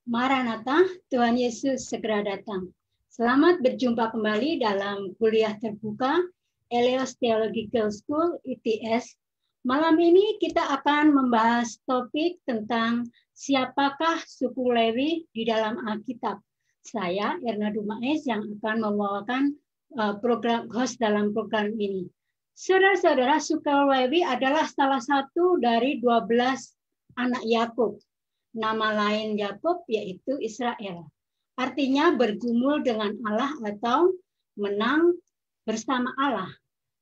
Maranatha, Tuhan Yesus segera datang. Selamat berjumpa kembali dalam kuliah terbuka Eleos Theological School ITS. Malam ini kita akan membahas topik tentang siapakah suku Lewi di dalam Alkitab. Saya, Erna Dumais, yang akan membawakan program host dalam program ini. Saudara-saudara, suku Lewi adalah salah satu dari 12 anak Yakub. Nama lain Yakub yaitu Israel. Artinya bergumul dengan Allah atau menang bersama Allah.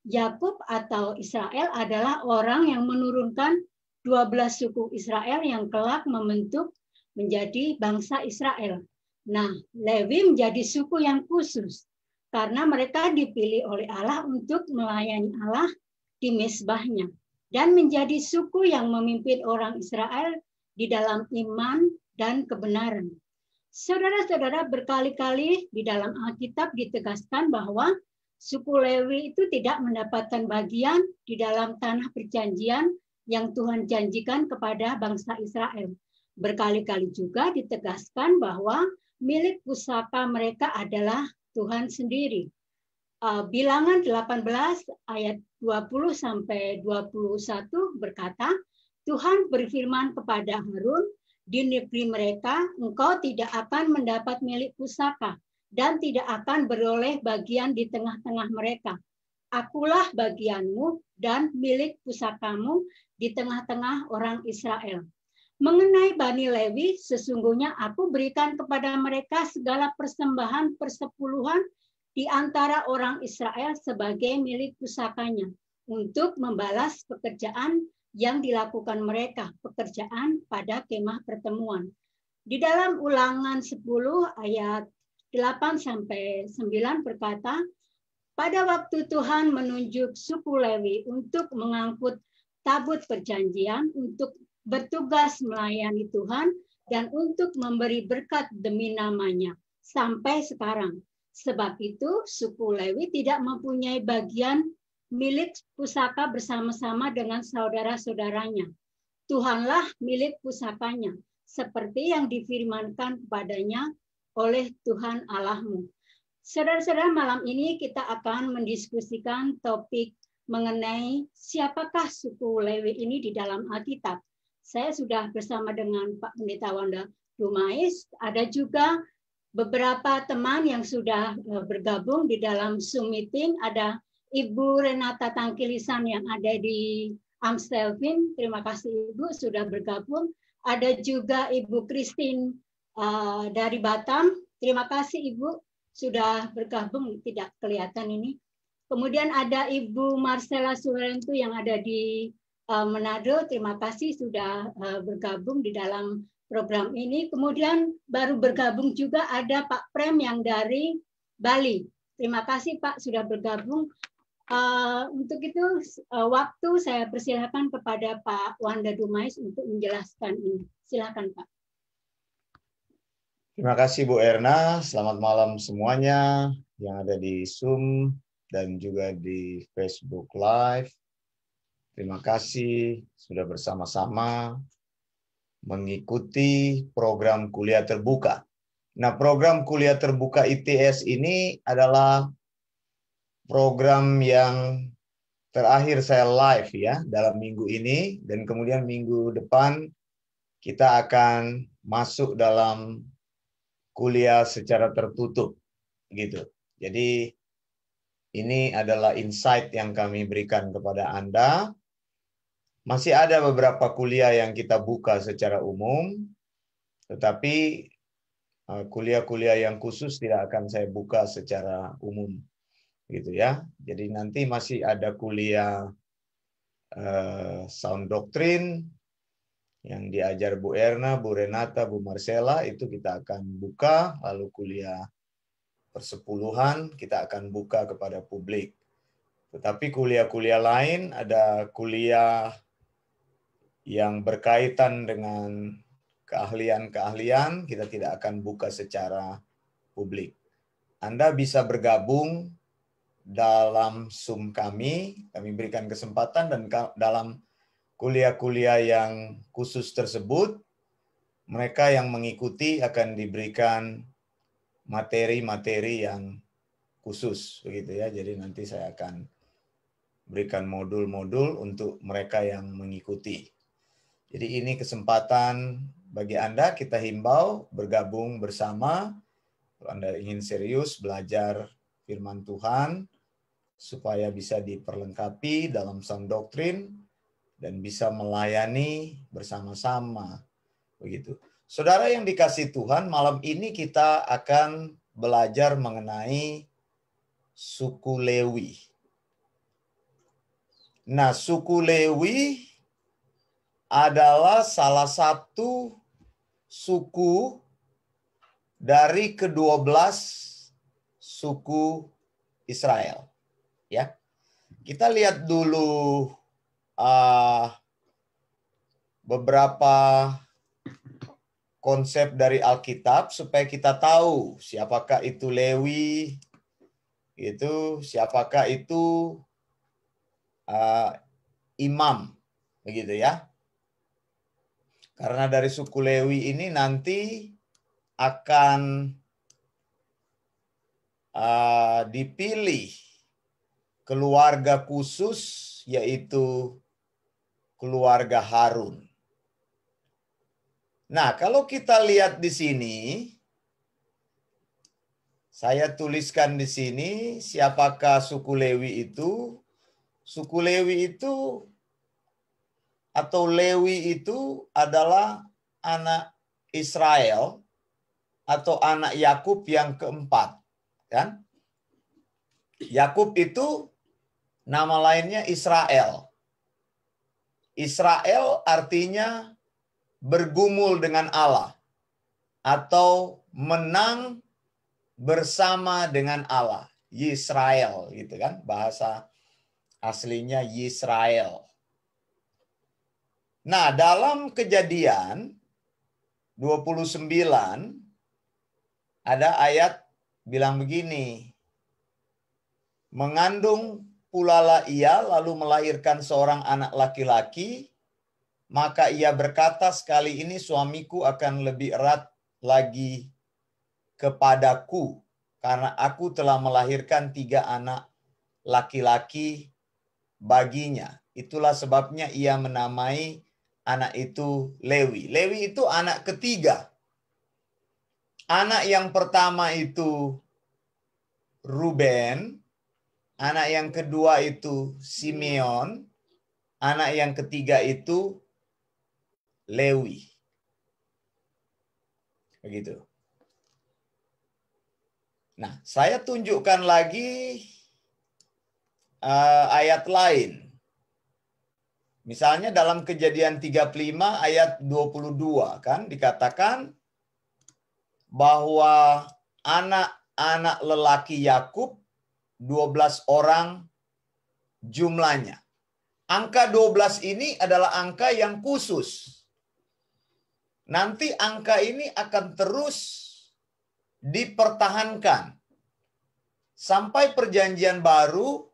Yakub atau Israel adalah orang yang menurunkan 12 suku Israel yang kelak membentuk menjadi bangsa Israel. Nah, Lewi menjadi suku yang khusus karena mereka dipilih oleh Allah untuk melayani Allah di mezbahnya dan menjadi suku yang memimpin orang Israel di dalam iman dan kebenaran. Saudara-saudara, berkali-kali di dalam Alkitab ditegaskan bahwa suku Lewi itu tidak mendapatkan bagian di dalam tanah perjanjian yang Tuhan janjikan kepada bangsa Israel. Berkali-kali juga ditegaskan bahwa milik pusaka mereka adalah Tuhan sendiri. Bilangan 18 ayat 20 sampai 21 berkata, Tuhan berfirman kepada Harun, di negeri mereka engkau tidak akan mendapat milik pusaka dan tidak akan beroleh bagian di tengah-tengah mereka. Akulah bagianmu dan milik pusakamu di tengah-tengah orang Israel. Mengenai Bani Lewi, sesungguhnya aku berikan kepada mereka segala persembahan persepuluhan di antara orang Israel sebagai milik pusakanya untuk membalas pekerjaan yang dilakukan mereka, pekerjaan pada kemah pertemuan. Di dalam Ulangan 10 ayat 8 sampai 9 berkata, pada waktu Tuhan menunjuk suku Lewi untuk mengangkut tabut perjanjian, untuk bertugas melayani Tuhan, dan untuk memberi berkat demi namanya, sampai sekarang. Sebab itu, suku Lewi tidak mempunyai bagian milik pusaka bersama-sama dengan saudara-saudaranya. Tuhanlah milik pusakanya, seperti yang difirmankan kepadanya oleh Tuhan Allahmu. Saudara-saudara, malam ini kita akan mendiskusikan topik mengenai siapakah suku Lewi ini di dalam Alkitab. Saya sudah bersama dengan Pak Pendeta Wanda Dumais, ada juga beberapa teman yang sudah bergabung di dalam Zoom meeting, ada Ibu Renata Tangkilisan yang ada di Amstelveen, terima kasih Ibu sudah bergabung. Ada juga Ibu Christine dari Batam, terima kasih Ibu sudah bergabung, tidak kelihatan ini. Kemudian ada Ibu Marcella Surentu yang ada di Manado, terima kasih sudah bergabung di dalam program ini. Kemudian baru bergabung juga ada Pak Prem yang dari Bali. Terima kasih Pak sudah bergabung. Untuk itu waktu saya persilakan kepada Pak Wanda Dumais untuk menjelaskan ini. Silakan Pak. Terima kasih Bu Erna. Selamat malam semuanya yang ada di Zoom dan juga di Facebook Live. Terima kasih sudah bersama-sama mengikuti program kuliah terbuka. Nah, program kuliah terbuka ITS ini adalah program yang terakhir saya live ya dalam minggu ini, dan kemudian minggu depan kita akan masuk dalam kuliah secara tertutup gitu. Jadi ini adalah insight yang kami berikan kepada Anda. Masih ada beberapa kuliah yang kita buka secara umum, tetapi kuliah-kuliah yang khusus tidak akan saya buka secara umum gitu ya. Jadi nanti masih ada kuliah sound doctrine yang diajar Bu Erna, Bu Renata, Bu Marcella, itu kita akan buka. Lalu kuliah persepuluhan kita akan buka kepada publik. Tetapi kuliah-kuliah lain, ada kuliah yang berkaitan dengan keahlian-keahlian, kita tidak akan buka secara publik. Anda bisa bergabung dalam Zoom kami berikan kesempatan, dan dalam kuliah-kuliah yang khusus tersebut, mereka yang mengikuti akan diberikan materi-materi yang khusus begitu ya. Jadi nanti saya akan berikan modul-modul untuk mereka yang mengikuti. Jadi ini kesempatan bagi Anda, kita himbau bergabung bersama. Kalau Anda ingin serius belajar firman Tuhan supaya bisa diperlengkapi dalam sang doktrin dan bisa melayani bersama-sama begitu. Saudara yang dikasihi Tuhan, malam ini kita akan belajar mengenai suku Lewi. Nah, suku Lewi adalah salah satu suku dari ke-12 suku Israel. Ya, kita lihat dulu beberapa konsep dari Alkitab supaya kita tahu siapakah itu Lewi, itu siapakah itu imam, begitu ya. Karena dari suku Lewi ini nanti akan dipilih keluarga khusus, yaitu keluarga Harun. Nah, kalau kita lihat di sini, saya tuliskan di sini siapakah suku Lewi itu. Suku Lewi itu atau Lewi itu adalah anak Israel atau anak Yakub yang keempat, kan? Yakub itu nama lainnya Israel. Israel artinya bergumul dengan Allah atau menang bersama dengan Allah. Yisrael gitu kan, bahasa aslinya Yisrael. Nah, dalam Kejadian 29 ada ayat bilang begini. Mengandung pulalah ia lalu melahirkan seorang anak laki-laki, maka ia berkata, sekali ini suamiku akan lebih erat lagi kepadaku karena aku telah melahirkan 3 anak laki-laki baginya. Itulah sebabnya ia menamai anak itu Lewi. Lewi itu anak ketiga. Anak yang pertama itu Ruben, anak yang kedua itu Simeon, anak yang ketiga itu Lewi. Begitu. Nah, saya tunjukkan lagi ayat lain. Misalnya dalam Kejadian 35 ayat 22 kan dikatakan bahwa anak-anak lelaki Yakub 12 orang jumlahnya. Angka 12 ini adalah angka yang khusus. Nanti angka ini akan terus dipertahankan sampai perjanjian baru.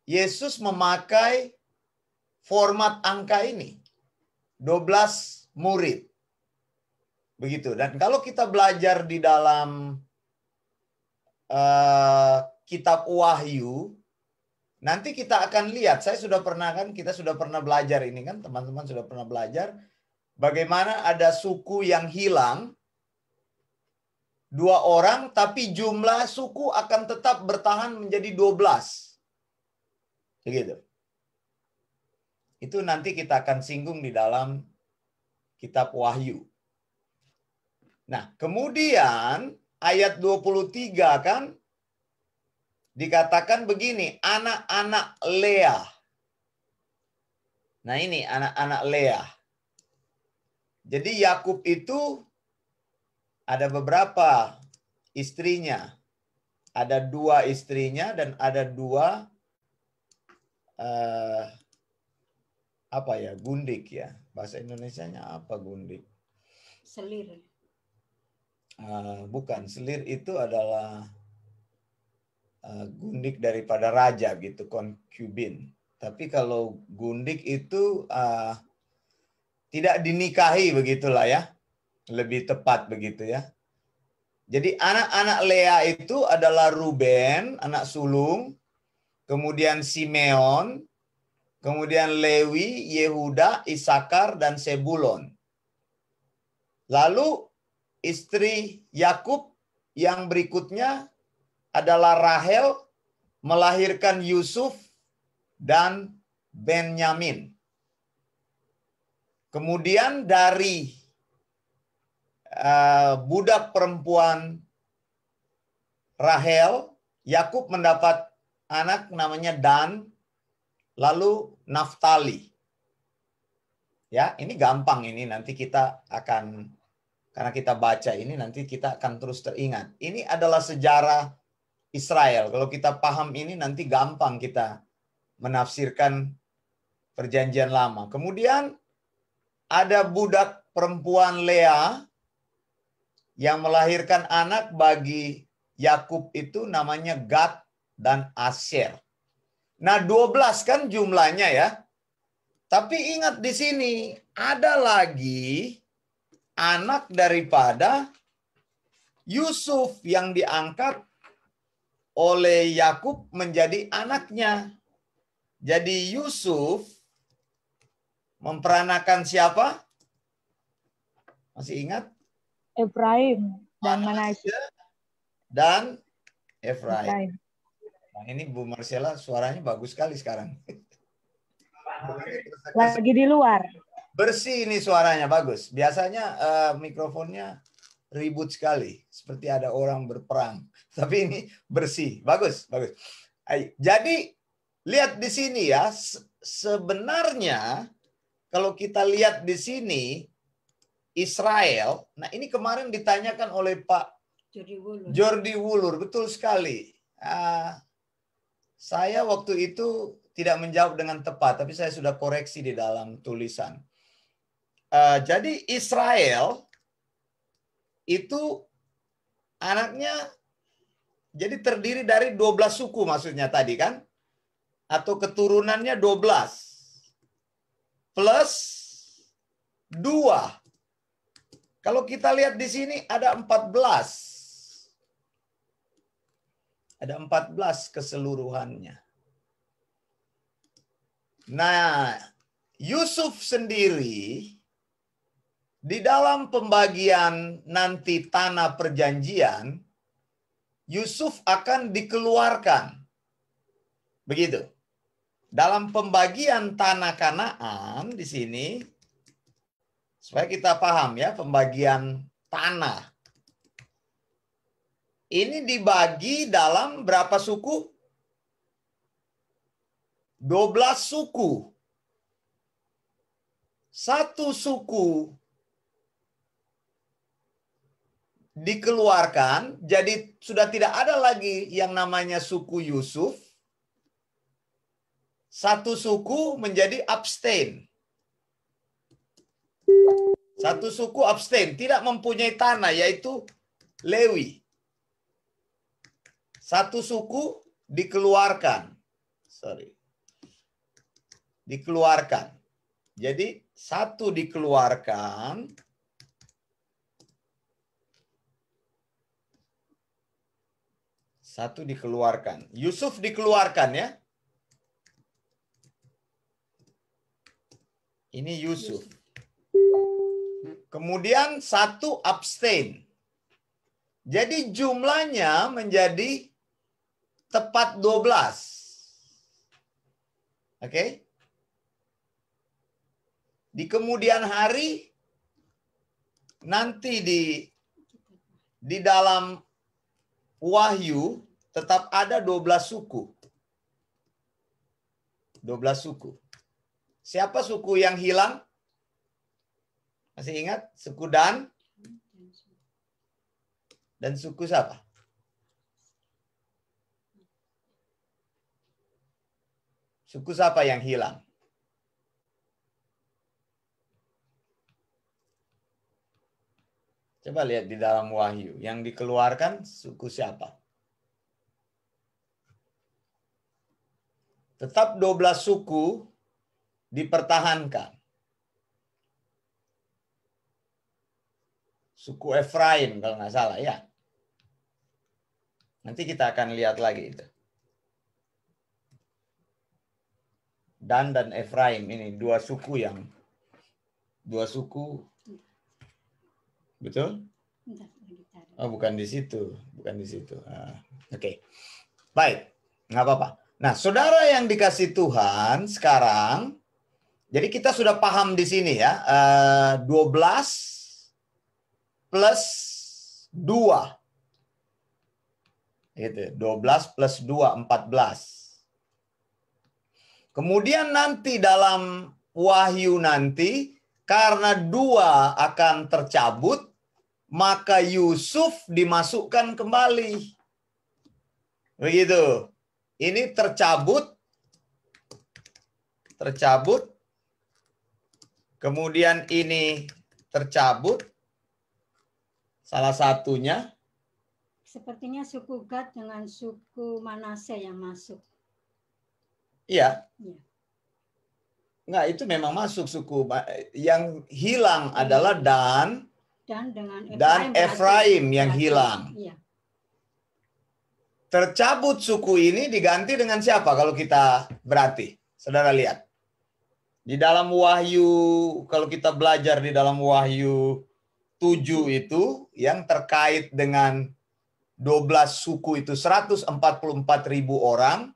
Yesus memakai format angka ini, 12 murid. Begitu. Dan kalau kita belajar di dalam kitab Wahyu, nanti kita akan lihat, kita sudah pernah belajar ini kan, teman-teman sudah pernah belajar, bagaimana ada suku yang hilang, 2 orang, tapi jumlah suku akan tetap bertahan menjadi 12. Begitu. Itu nanti kita akan singgung di dalam kitab Wahyu. Nah, kemudian ayat 23 kan dikatakan begini, anak-anak Lea. Nah, ini anak-anak Lea. Jadi Yakub itu ada beberapa istrinya. Ada 2 istrinya dan ada 2 gundik ya. Bahasa Indonesianya apa gundik? Selir. Bukan, selir itu adalah gundik daripada raja gitu, concubine. Tapi kalau gundik itu tidak dinikahi, begitulah ya. Lebih tepat begitu ya. Jadi anak-anak Lea itu adalah Ruben, anak sulung, kemudian Simeon, kemudian Lewi, Yehuda, Isakar, dan Sebulon. Lalu istri Yakub yang berikutnya adalah Rahel, melahirkan Yusuf dan Benyamin. Kemudian dari budak perempuan Rahel, Yakub mendapat anak namanya Dan, lalu Naftali. Ya, ini gampang ini, nanti kita akan, karena kita baca ini nanti kita akan terus teringat. Ini adalah sejarah Israel. Kalau kita paham ini nanti gampang kita menafsirkan perjanjian lama. Kemudian ada budak perempuan Lea yang melahirkan anak bagi Yakub itu namanya Gad dan Asher. Nah, 12 kan jumlahnya ya. Tapi ingat di sini ada lagi anak daripada Yusuf yang diangkat oleh Yakub menjadi anaknya. Jadi Yusuf memperanakan siapa? Masih ingat? Efraim dan Manasye. Dan Efraim. Nah, ini Bu Marcella suaranya bagus sekali sekarang. Lagi di luar. Bersih ini suaranya, bagus. Biasanya mikrofonnya ribut sekali, seperti ada orang berperang. Tapi ini bersih, bagus, bagus. Jadi lihat di sini ya, sebenarnya kalau kita lihat di sini Israel, nah ini kemarin ditanyakan oleh Pak Jordi Wulur, betul sekali. Saya waktu itu tidak menjawab dengan tepat, tapi saya sudah koreksi di dalam tulisan. Jadi Israel itu anaknya jadi terdiri dari 12 suku maksudnya tadi kan? Atau keturunannya 12 plus 2. Kalau kita lihat di sini ada 14. Ada 14 keseluruhannya. Nah, Yusuf sendiri di dalam pembagian nanti tanah perjanjian, Yusuf akan dikeluarkan. Begitu. Dalam pembagian tanah Kanaan di sini, supaya kita paham ya, pembagian tanah. Ini dibagi dalam berapa suku? 12 suku. Satu suku dikeluarkan, jadi sudah tidak ada lagi yang namanya suku Yusuf. Satu suku menjadi abstain. Satu suku abstain, tidak mempunyai tanah, yaitu Lewi. Satu suku dikeluarkan. Dikeluarkan. Jadi satu dikeluarkan. Satu dikeluarkan. Yusuf dikeluarkan ya. Ini Yusuf. Kemudian satu abstain. Jadi jumlahnya menjadi tepat 12. Oke. Di kemudian hari nanti di dalam Wahyu tetap ada 12 suku. 12 suku. Siapa suku yang hilang? Masih ingat? Suku Dan? Dan suku siapa? Suku siapa yang hilang? Coba lihat di dalam Wahyu. Yang dikeluarkan suku siapa? Tetap 12 suku dipertahankan. Suku Efraim kalau nggak salah ya. Nanti kita akan lihat lagi itu. Dan Efraim ini dua suku betul? Oh, bukan di situ, Oke. Baik, nggak apa-apa. Nah, saudara yang dikasih Tuhan sekarang, jadi kita sudah paham di sini ya, 12 plus 2. Gitu, 12 plus 2, 14. Kemudian nanti dalam Wahyu nanti, karena 2 akan tercabut, maka Yusuf dimasukkan kembali. Begitu. Ini tercabut. Kemudian ini tercabut. Salah satunya. Sepertinya suku Gad dengan suku Manase yang masuk. Iya. Enggak, itu memang masuk suku. Yang hilang adalah Dan Efraim yang hilang. Iya. Tercabut suku ini diganti dengan siapa kalau kita berarti? Saudara lihat. Di dalam Wahyu, kalau kita belajar di dalam Wahyu 7 itu, yang terkait dengan 12 suku itu 144.000 orang.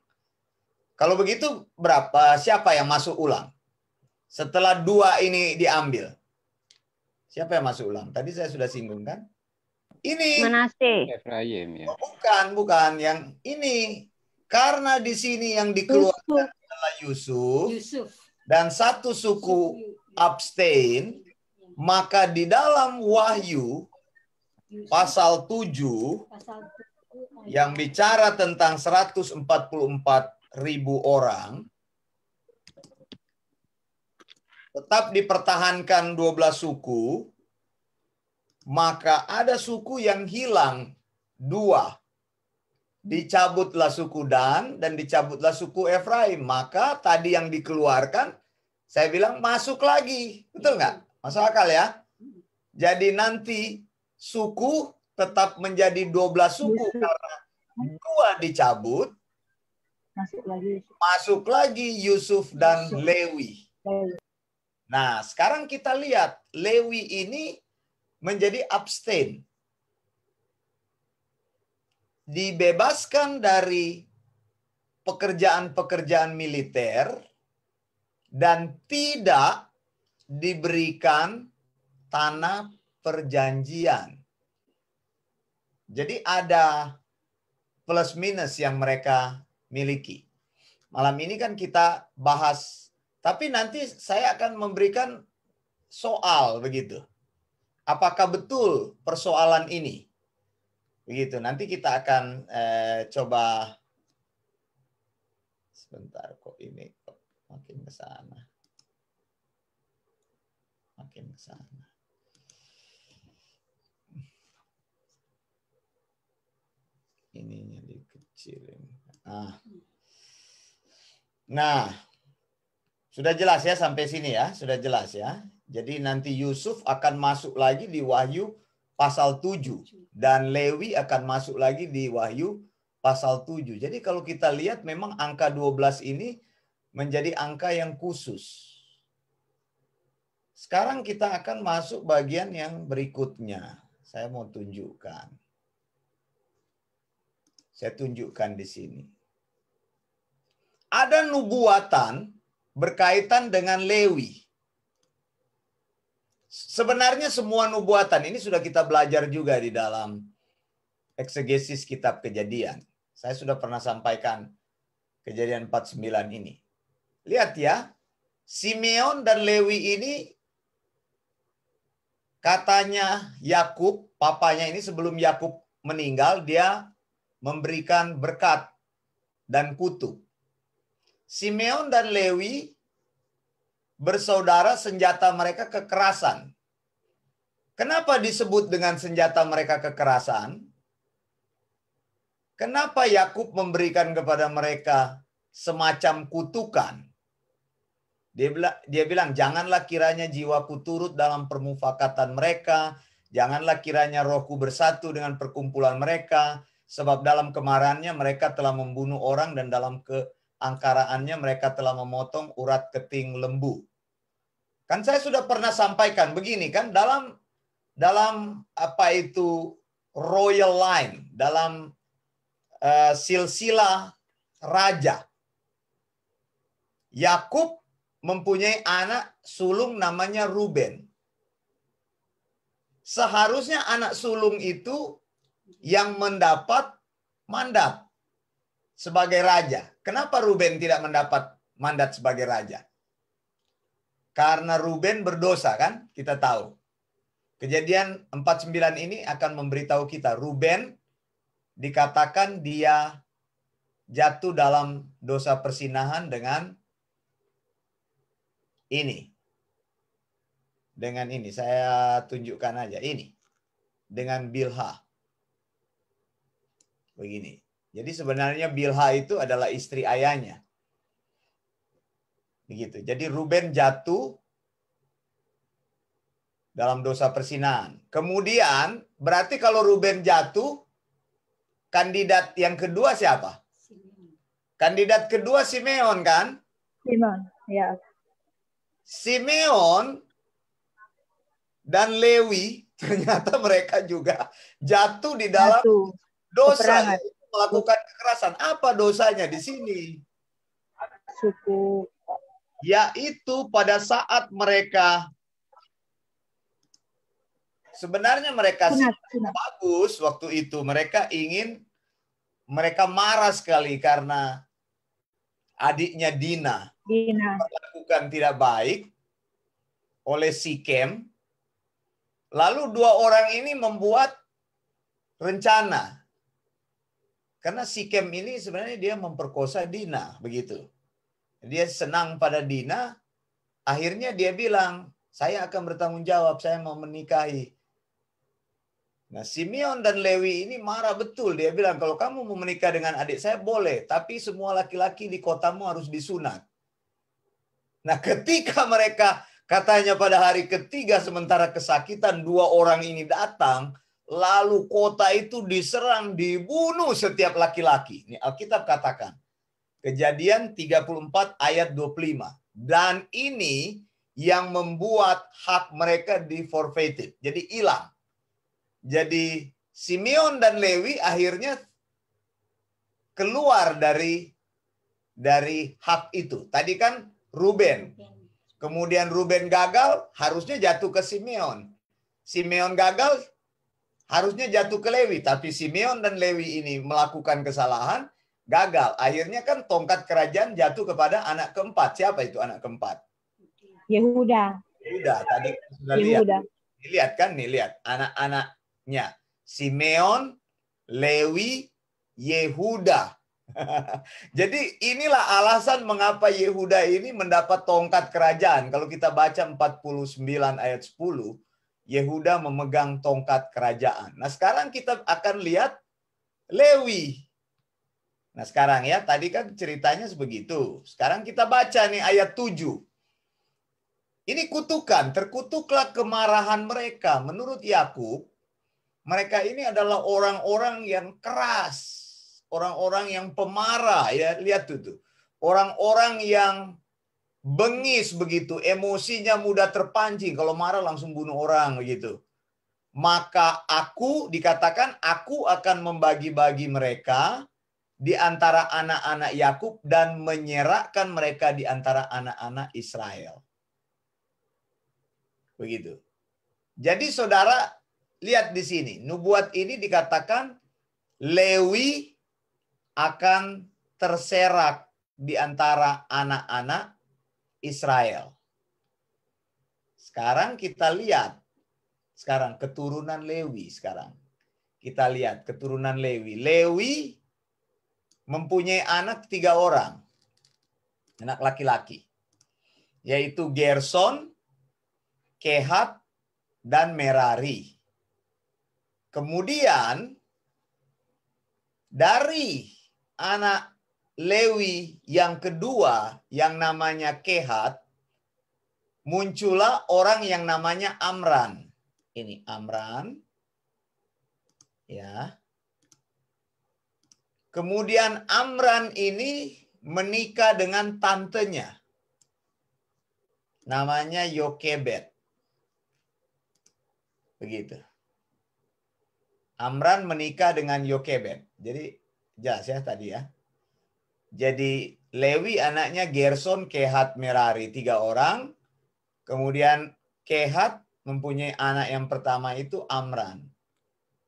Kalau begitu siapa yang masuk ulang? Setelah 2 ini diambil. Siapa yang masuk ulang? Tadi saya sudah singgung kan? Ini. Manase. Efraim ya. Bukan. Yang ini. Karena di sini yang dikeluarkan adalah Yusuf. Dan satu suku abstain. Maka di dalam Wahyu pasal 7 yang bicara tentang 144.000 orang, tetap dipertahankan 12 suku, maka ada suku yang hilang 2. Dicabutlah suku Dan dicabutlah suku Efraim. Maka tadi yang dikeluarkan, saya bilang masuk lagi. Betul nggak? Masuk akal ya? Jadi nanti suku tetap menjadi 12 suku karena 2 dicabut. Masuk lagi Yusuf dan Lewi. Nah, sekarang kita lihat Lewi ini menjadi abstain. Dibebaskan dari pekerjaan-pekerjaan militer dan tidak diberikan tanah perjanjian. Jadi ada plus minus yang mereka miliki. Malam ini kan kita bahas, tapi nanti saya akan memberikan soal begitu. Apakah betul persoalan ini? Begitu. Nanti kita akan coba sebentar kok ini makin ke sana. Makin ke sana. Ininya dikecilin. Nah, sudah jelas ya sampai sini ya, sudah jelas ya. Jadi nanti Yusuf akan masuk lagi di Wahyu pasal 7 dan Lewi akan masuk lagi di Wahyu pasal 7. Jadi kalau kita lihat memang angka 12 ini menjadi angka yang khusus. Sekarang kita akan masuk bagian yang berikutnya. Saya mau tunjukkan. Saya tunjukkan di sini. Ada nubuatan berkaitan dengan Lewi. Sebenarnya semua nubuatan ini sudah kita belajar juga di dalam eksegesis kitab Kejadian. Saya sudah pernah sampaikan Kejadian 49 ini. Lihat ya, Simeon dan Lewi ini katanya Yakub, papanya ini sebelum Yakub meninggal, dia memberikan berkat dan kutuk. Simeon dan Lewi bersaudara, senjata mereka kekerasan. Kenapa disebut dengan senjata mereka kekerasan? Kenapa Yakub memberikan kepada mereka semacam kutukan? Dia bilang, janganlah kiranya jiwaku turut dalam permufakatan mereka, Janganlah kiranya rohku bersatu dengan perkumpulan mereka, sebab dalam kemarahannya mereka telah membunuh orang dan dalam keangkaraannya mereka telah memotong urat keting lembu. Kan saya sudah pernah sampaikan begini kan, dalam apa itu royal line, dalam silsilah raja, Yakub mempunyai anak sulung namanya Ruben. Seharusnya anak sulung itu yang mendapat mandat sebagai raja. Kenapa Ruben tidak mendapat mandat sebagai raja? Karena Ruben berdosa kan, kita tahu. Kejadian 49 ini akan memberitahu kita, Ruben dikatakan dia jatuh dalam dosa persinahan dengan ini. Dengan ini, saya tunjukkan aja ini. Dengan Bilha. Begini. Jadi sebenarnya Bilha itu adalah istri ayahnya. Begitu. Jadi Ruben jatuh dalam dosa persinahan. Kemudian, berarti kalau Ruben jatuh, kandidat yang kedua siapa? Kandidat kedua Simeon kan? Simeon, ya. Simeon dan Lewi ternyata mereka juga jatuh di dalam dosa, peperangan. yaitu melakukan kekerasan. Apa dosanya di sini? Suku. Yaitu pada saat mereka sebenarnya mereka Sunat. bagus waktu itu. Mereka marah sekali karena adiknya Dina melakukan tidak baik oleh Sikem. Lalu dua orang ini membuat rencana. Karena Sikem ini sebenarnya dia memperkosa Dina, begitu. Dia senang pada Dina, akhirnya dia bilang, saya akan bertanggung jawab, saya mau menikahi. Nah, Simeon dan Lewi ini marah betul. Dia bilang, kalau kamu mau menikah dengan adik saya, boleh. Tapi semua laki-laki di kotamu harus disunat. Nah, ketika mereka katanya pada hari ketiga sementara kesakitan, dua orang ini datang, lalu kota itu diserang, dibunuh setiap laki-laki. Ini Alkitab katakan. Kejadian 34 ayat 25. Dan ini yang membuat hak mereka di-forfeited. Jadi hilang. Jadi Simeon dan Lewi akhirnya keluar dari hak itu. Tadi kan Ruben. Kemudian Ruben gagal, harusnya jatuh ke Simeon. Simeon gagal, harusnya jatuh ke Lewi. Tapi Simeon dan Lewi ini melakukan kesalahan, gagal. Akhirnya kan tongkat kerajaan jatuh kepada anak keempat. Siapa itu anak keempat? Yehuda. Yehuda. Tadi sudah lihat. Lihat kan nih, lihat. Anak-anaknya. Simeon, Lewi, Yehuda. Jadi inilah alasan mengapa Yehuda ini mendapat tongkat kerajaan. Kalau kita baca 49 ayat 10, Yehuda memegang tongkat kerajaan. Nah, sekarang kita akan lihat Lewi. Nah, sekarang ya, tadi kan ceritanya sebegitu. Sekarang kita baca nih ayat 7. Ini kutukan, terkutuklah kemarahan mereka. Menurut Yakub, mereka ini adalah orang-orang yang keras. Orang-orang yang pemarah, ya lihat itu. Orang-orang yang bengis begitu, emosinya mudah terpancing. Kalau marah langsung bunuh orang begitu. Maka dikatakan aku akan membagi-bagi mereka di antara anak-anak Yakub dan menyerahkan mereka di antara anak-anak Israel. Begitu. Jadi saudara lihat di sini, nubuat ini dikatakan Lewi akan terserak di antara anak-anak Israel. Sekarang kita lihat. Sekarang keturunan Lewi sekarang. Kita lihat keturunan Lewi. Lewi mempunyai anak 3 orang. Anak laki-laki. Yaitu Gerson, Kehat, dan Merari. Kemudian dari anak Lewi yang kedua yang namanya Kehat, muncullah orang yang namanya Amran. Ini Amran. Ya. Kemudian Amran ini menikah dengan tantenya. Namanya Yokebed. Begitu. Amran menikah dengan Yokebed. Jadi jelas ya tadi ya. Jadi Lewi anaknya Gerson, Kehat, Merari. 3 orang. Kemudian Kehat mempunyai anak yang pertama itu Amran.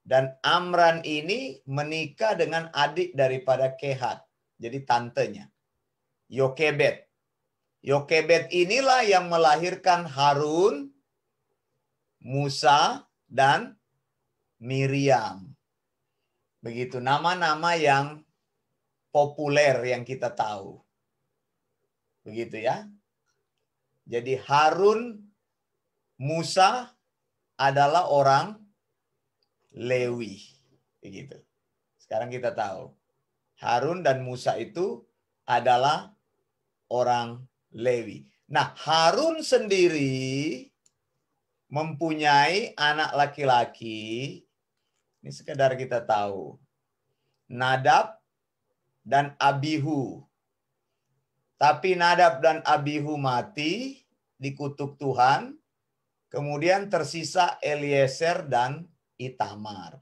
Dan Amran ini menikah dengan adik daripada Kehat. Jadi tantenya. Yokebed. Yokebed inilah yang melahirkan Harun, Musa, dan Miriam. Begitu nama-nama yang populer yang kita tahu. Begitu ya. Jadi Harun, Musa adalah orang Lewi. Begitu. Sekarang kita tahu. Harun dan Musa itu adalah orang Lewi. Nah, Harun sendiri mempunyai anak laki-laki. Ini sekedar kita tahu. Nadab dan Abihu. Tapi Nadab dan Abihu mati, dikutuk Tuhan. Kemudian tersisa Eliezer dan Itamar.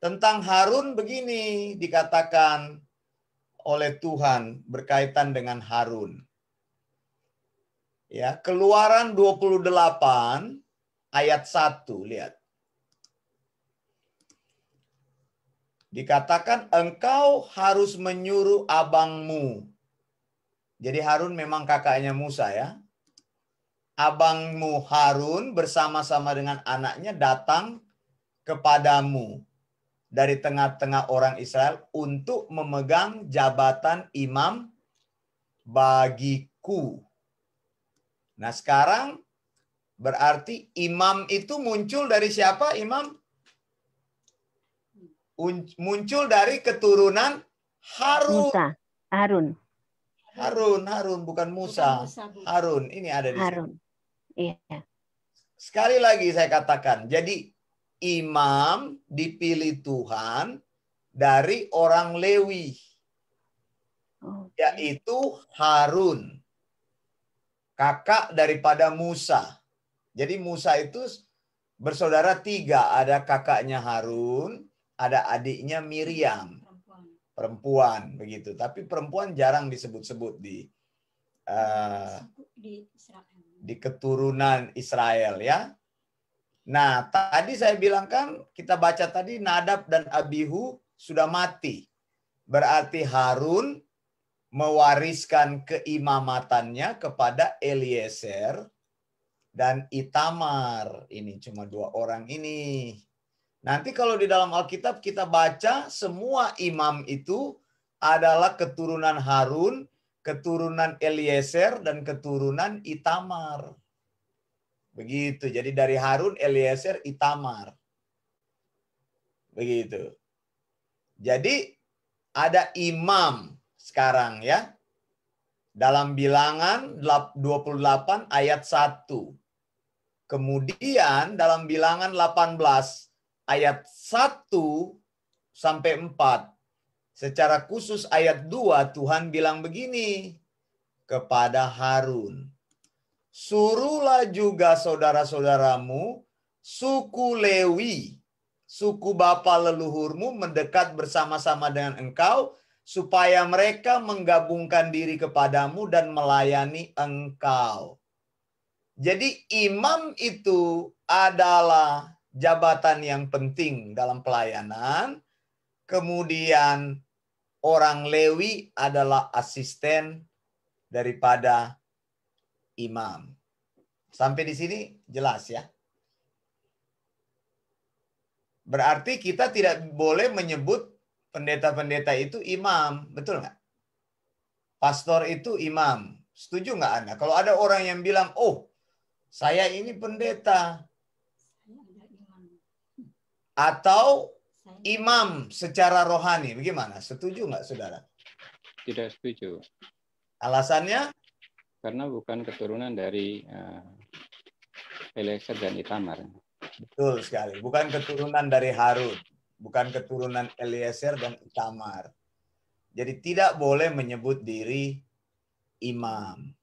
Tentang Harun begini dikatakan oleh Tuhan berkaitan dengan Harun. Ya, Keluaran 28 ayat 1, lihat. Dikatakan engkau harus menyuruh abangmu. Jadi Harun memang kakaknya Musa ya. Abangmu Harun bersama-sama dengan anaknya datang kepadamu dari tengah-tengah orang Israel untuk memegang jabatan imam bagiku. Nah sekarang berarti imam itu muncul dari siapa imam? Muncul dari keturunan Harun. Musa, Harun. Harun, bukan Musa. Harun, ini ada di Harun. sini. Iya. Sekali lagi saya katakan, jadi imam dipilih Tuhan dari orang Lewi, yaitu Harun, kakak daripada Musa. Jadi Musa itu bersaudara 3, ada kakaknya Harun, ada adiknya Miriam, perempuan begitu. Tapi perempuan jarang disebut-sebut di keturunan Israel ya. Nah, tadi saya bilang kan, kita baca tadi Nadab dan Abihu sudah mati. Berarti Harun mewariskan keimamatannya kepada Eliezer dan Itamar. Ini cuma 2 orang ini. Nanti kalau di dalam Alkitab kita baca semua imam itu adalah keturunan Harun, keturunan Eliezer, dan keturunan Itamar. Begitu. Jadi dari Harun, Eliezer, Itamar. Begitu. Jadi ada imam sekarang ya. Dalam Bilangan 28 ayat 1. Kemudian dalam Bilangan 18 ayat 1 sampai 4. Secara khusus ayat 2 Tuhan bilang begini kepada Harun. Suruhlah juga saudara-saudaramu, suku Lewi, suku bapa leluhurmu mendekat bersama-sama dengan engkau, supaya mereka menggabungkan diri kepadamu dan melayani engkau. Jadi imam itu adalah jabatan yang penting dalam pelayanan. Kemudian orang Lewi adalah asisten daripada imam. Sampai di sini jelas ya. Berarti kita tidak boleh menyebut pendeta-pendeta itu imam. Betul nggak? Pastor itu imam. Setuju nggak Anda? Kalau ada orang yang bilang, oh saya ini pendeta. Atau imam secara rohani. Bagaimana? Setuju nggak saudara? Tidak setuju. Alasannya? Karena bukan keturunan dari Eliezer dan Itamar. Betul sekali. Bukan keturunan dari Harun. Bukan keturunan Eliezer dan Itamar. Jadi tidak boleh menyebut diri imam.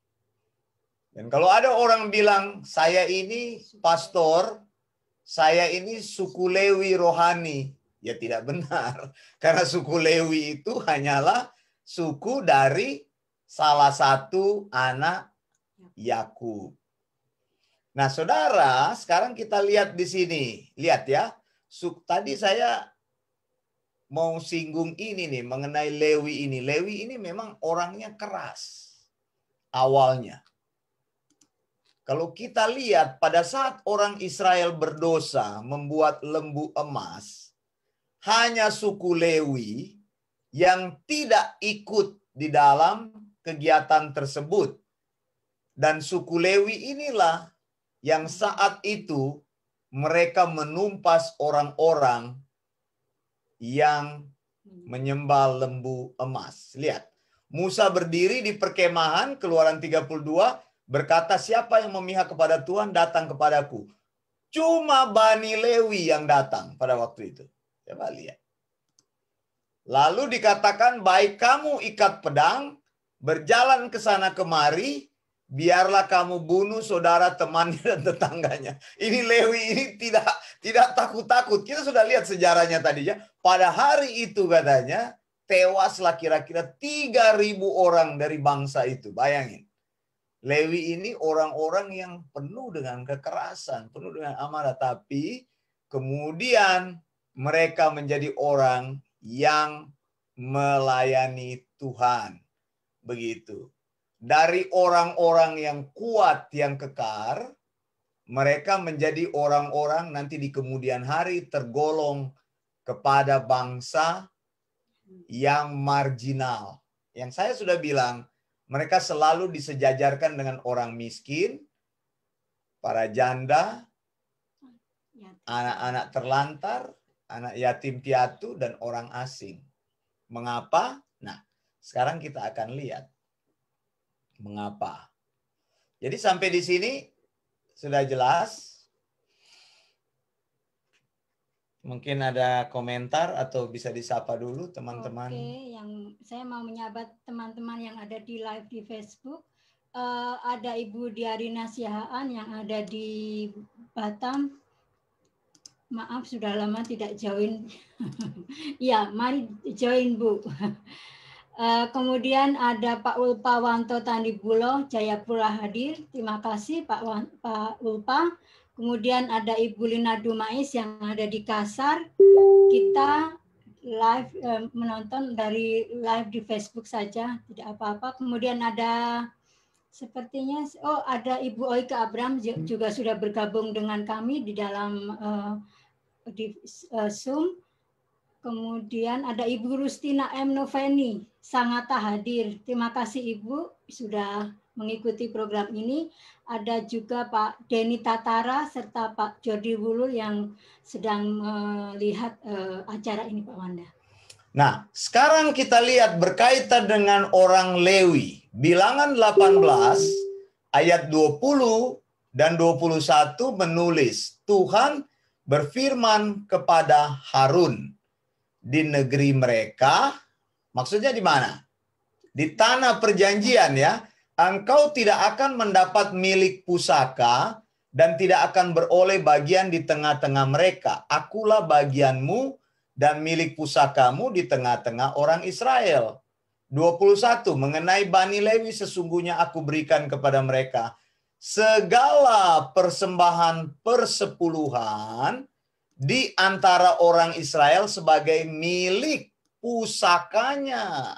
Dan kalau ada orang bilang, saya ini pastor, saya ini suku Lewi rohani. Ya tidak benar. Karena suku Lewi itu hanyalah suku dari salah satu anak Yakub. Nah, saudara, sekarang kita lihat di sini. Lihat ya. Tadi saya mau singgung ini nih, mengenai Lewi ini. Lewi ini memang orangnya keras. Awalnya. Kalau kita lihat pada saat orang Israel berdosa membuat lembu emas, hanya suku Lewi yang tidak ikut di dalam kegiatan tersebut. Dan suku Lewi inilah yang saat itu mereka menumpas orang-orang yang menyembah lembu emas. Lihat, Musa berdiri di perkemahan, Keluaran 32, berkata, siapa yang memihak kepada Tuhan datang kepadaku. Cuma Bani Lewi yang datang pada waktu itu. Coba lihat. Lalu dikatakan, baik kamu ikat pedang, berjalan ke sana kemari, biarlah kamu bunuh saudara, temannya, dan tetangganya. Ini Lewi ini tidak takut-takut. Kita sudah lihat sejarahnya tadi ya. Pada hari itu katanya, tewaslah kira-kira 3.000 orang dari bangsa itu. Bayangin. Lewi ini orang-orang yang penuh dengan kekerasan, penuh dengan amarah. Tapi kemudian mereka menjadi orang yang melayani Tuhan. Begitu. Dari orang-orang yang kuat, yang kekar, mereka menjadi orang-orang nanti di kemudian hari tergolong kepada bangsa yang marginal. Yang saya sudah bilang, mereka selalu disejajarkan dengan orang miskin, para janda, anak-anak terlantar, anak yatim piatu, dan orang asing. Mengapa? Nah, sekarang kita akan lihat. Mengapa? Jadi sampai di sini sudah jelas. Mungkin ada komentar atau bisa disapa dulu teman-teman. Oke, yang saya mau menyapa teman-teman yang ada di live di Facebook. Ada Ibu Diarina Sihaan yang ada di Batam. Maaf sudah lama tidak join. Ya, mari join Bu. Kemudian ada Pak Ulpa Wanto Tandibulo, Jayapura hadir. Terima kasih Pak Ulpa. Kemudian ada Ibu Lina Dumais yang ada di Kasar. Kita live menonton dari live di Facebook saja, tidak apa-apa. Kemudian ada sepertinya, ada Ibu Oike Abram juga sudah bergabung dengan kami di dalam Zoom. Kemudian ada Ibu Rustina M. Noveni, sangat hadir. Terima kasih Ibu sudah mengikuti program ini. Ada juga Pak Denny Tatara serta Pak Jordi Wulul yang sedang melihat acara ini Pak Wanda. Nah, sekarang kita lihat berkaitan dengan orang Lewi. Bilangan 18 ayat 20 dan 21 menulis, Tuhan berfirman kepada Harun, di negeri mereka, maksudnya di mana? Di tanah perjanjian ya. Engkau tidak akan mendapat milik pusaka dan tidak akan beroleh bagian di tengah-tengah mereka. Akulah bagianmu dan milik pusakamu di tengah-tengah orang Israel. 21, mengenai Bani Lewi sesungguhnya aku berikan kepada mereka segala persembahan persepuluhan di antara orang Israel sebagai milik pusakanya.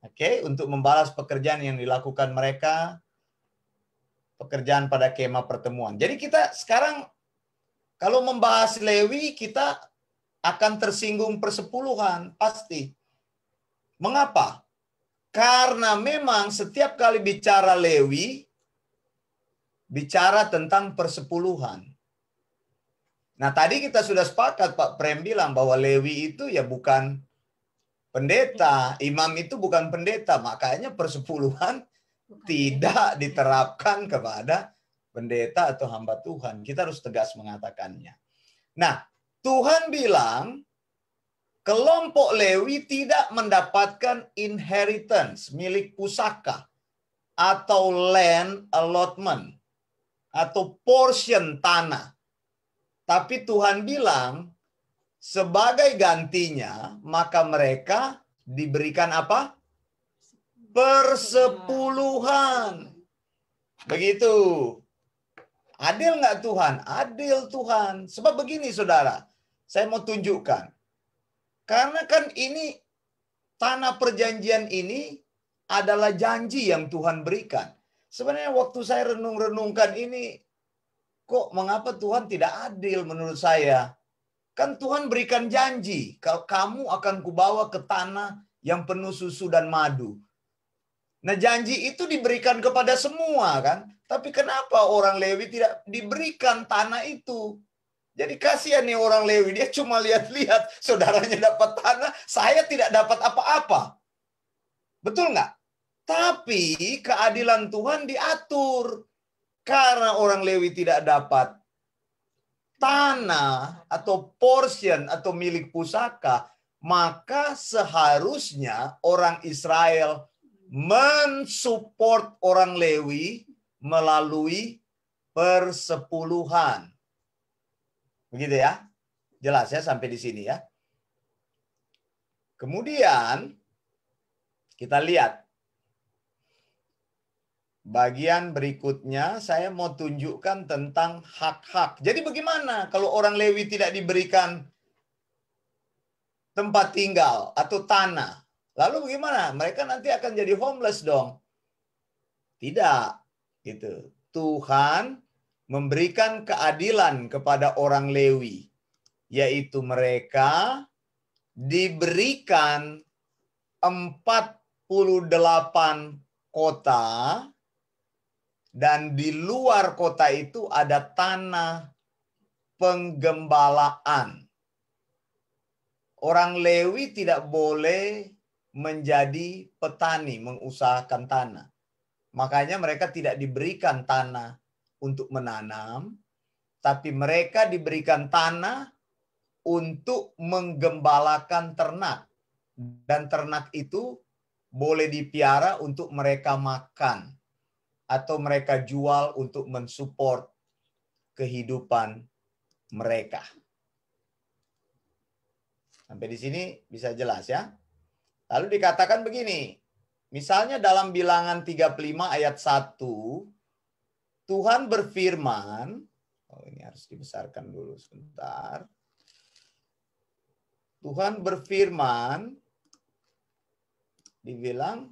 Oke, untuk membalas pekerjaan yang dilakukan mereka, pekerjaan pada kemah pertemuan. Jadi kita sekarang kalau membahas Lewi, kita akan tersinggung persepuluhan, pasti. Mengapa? Karena memang setiap kali bicara Lewi, bicara tentang persepuluhan. Nah, tadi kita sudah sepakat, Pak Prem bilang bahwa Lewi itu ya bukan pendeta, imam itu bukan pendeta, makanya persepuluhan tidak diterapkan kepada pendeta atau hamba Tuhan. Kita harus tegas mengatakannya. Nah, Tuhan bilang kelompok Lewi tidak mendapatkan inheritance, milik pusaka, atau land allotment, atau portion tanah. Tapi Tuhan bilang, sebagai gantinya, maka mereka diberikan apa? Persepuluhan. Begitu. Adil nggak Tuhan? Adil Tuhan. Sebab begini saudara, saya mau tunjukkan. Karena kan ini, tanah perjanjian ini adalah janji yang Tuhan berikan. Sebenarnya waktu saya renung-renungkan ini, kok mengapa Tuhan tidak adil menurut saya? Kan Tuhan berikan janji, kalau kamu akan kubawa ke tanah yang penuh susu dan madu. Nah, janji itu diberikan kepada semua kan? Tapi kenapa orang Lewi tidak diberikan tanah itu? Jadi kasihan nih orang Lewi, dia cuma lihat-lihat saudaranya dapat tanah, saya tidak dapat apa-apa. Betul nggak? Tapi keadilan Tuhan diatur. Karena orang Lewi tidak dapat tanah atau portion atau milik pusaka, maka seharusnya orang Israel mensupport orang Lewi melalui persepuluhan. Begitu ya? Jelas ya sampai di sini ya. Kemudian kita lihat bagian berikutnya, saya mau tunjukkan tentang hak-hak. Jadi bagaimana kalau orang Lewi tidak diberikan tempat tinggal atau tanah? Lalu bagaimana? Mereka nanti akan jadi homeless dong. Tidak. Gitu. Tuhan memberikan keadilan kepada orang Lewi. Yaitu mereka diberikan 48 kota. Dan di luar kota itu ada tanah penggembalaan. Orang Lewi tidak boleh menjadi petani, mengusahakan tanah. Makanya mereka tidak diberikan tanah untuk menanam, tapi mereka diberikan tanah untuk menggembalakan ternak. Dan ternak itu boleh dipiara untuk mereka makan. Atau mereka jual untuk mensupport kehidupan mereka. Sampai di sini bisa jelas ya. Lalu dikatakan begini, misalnya dalam Bilangan 35 ayat 1, Tuhan berfirman, oh ini harus dibesarkan dulu sebentar. Tuhan berfirman, dibilang,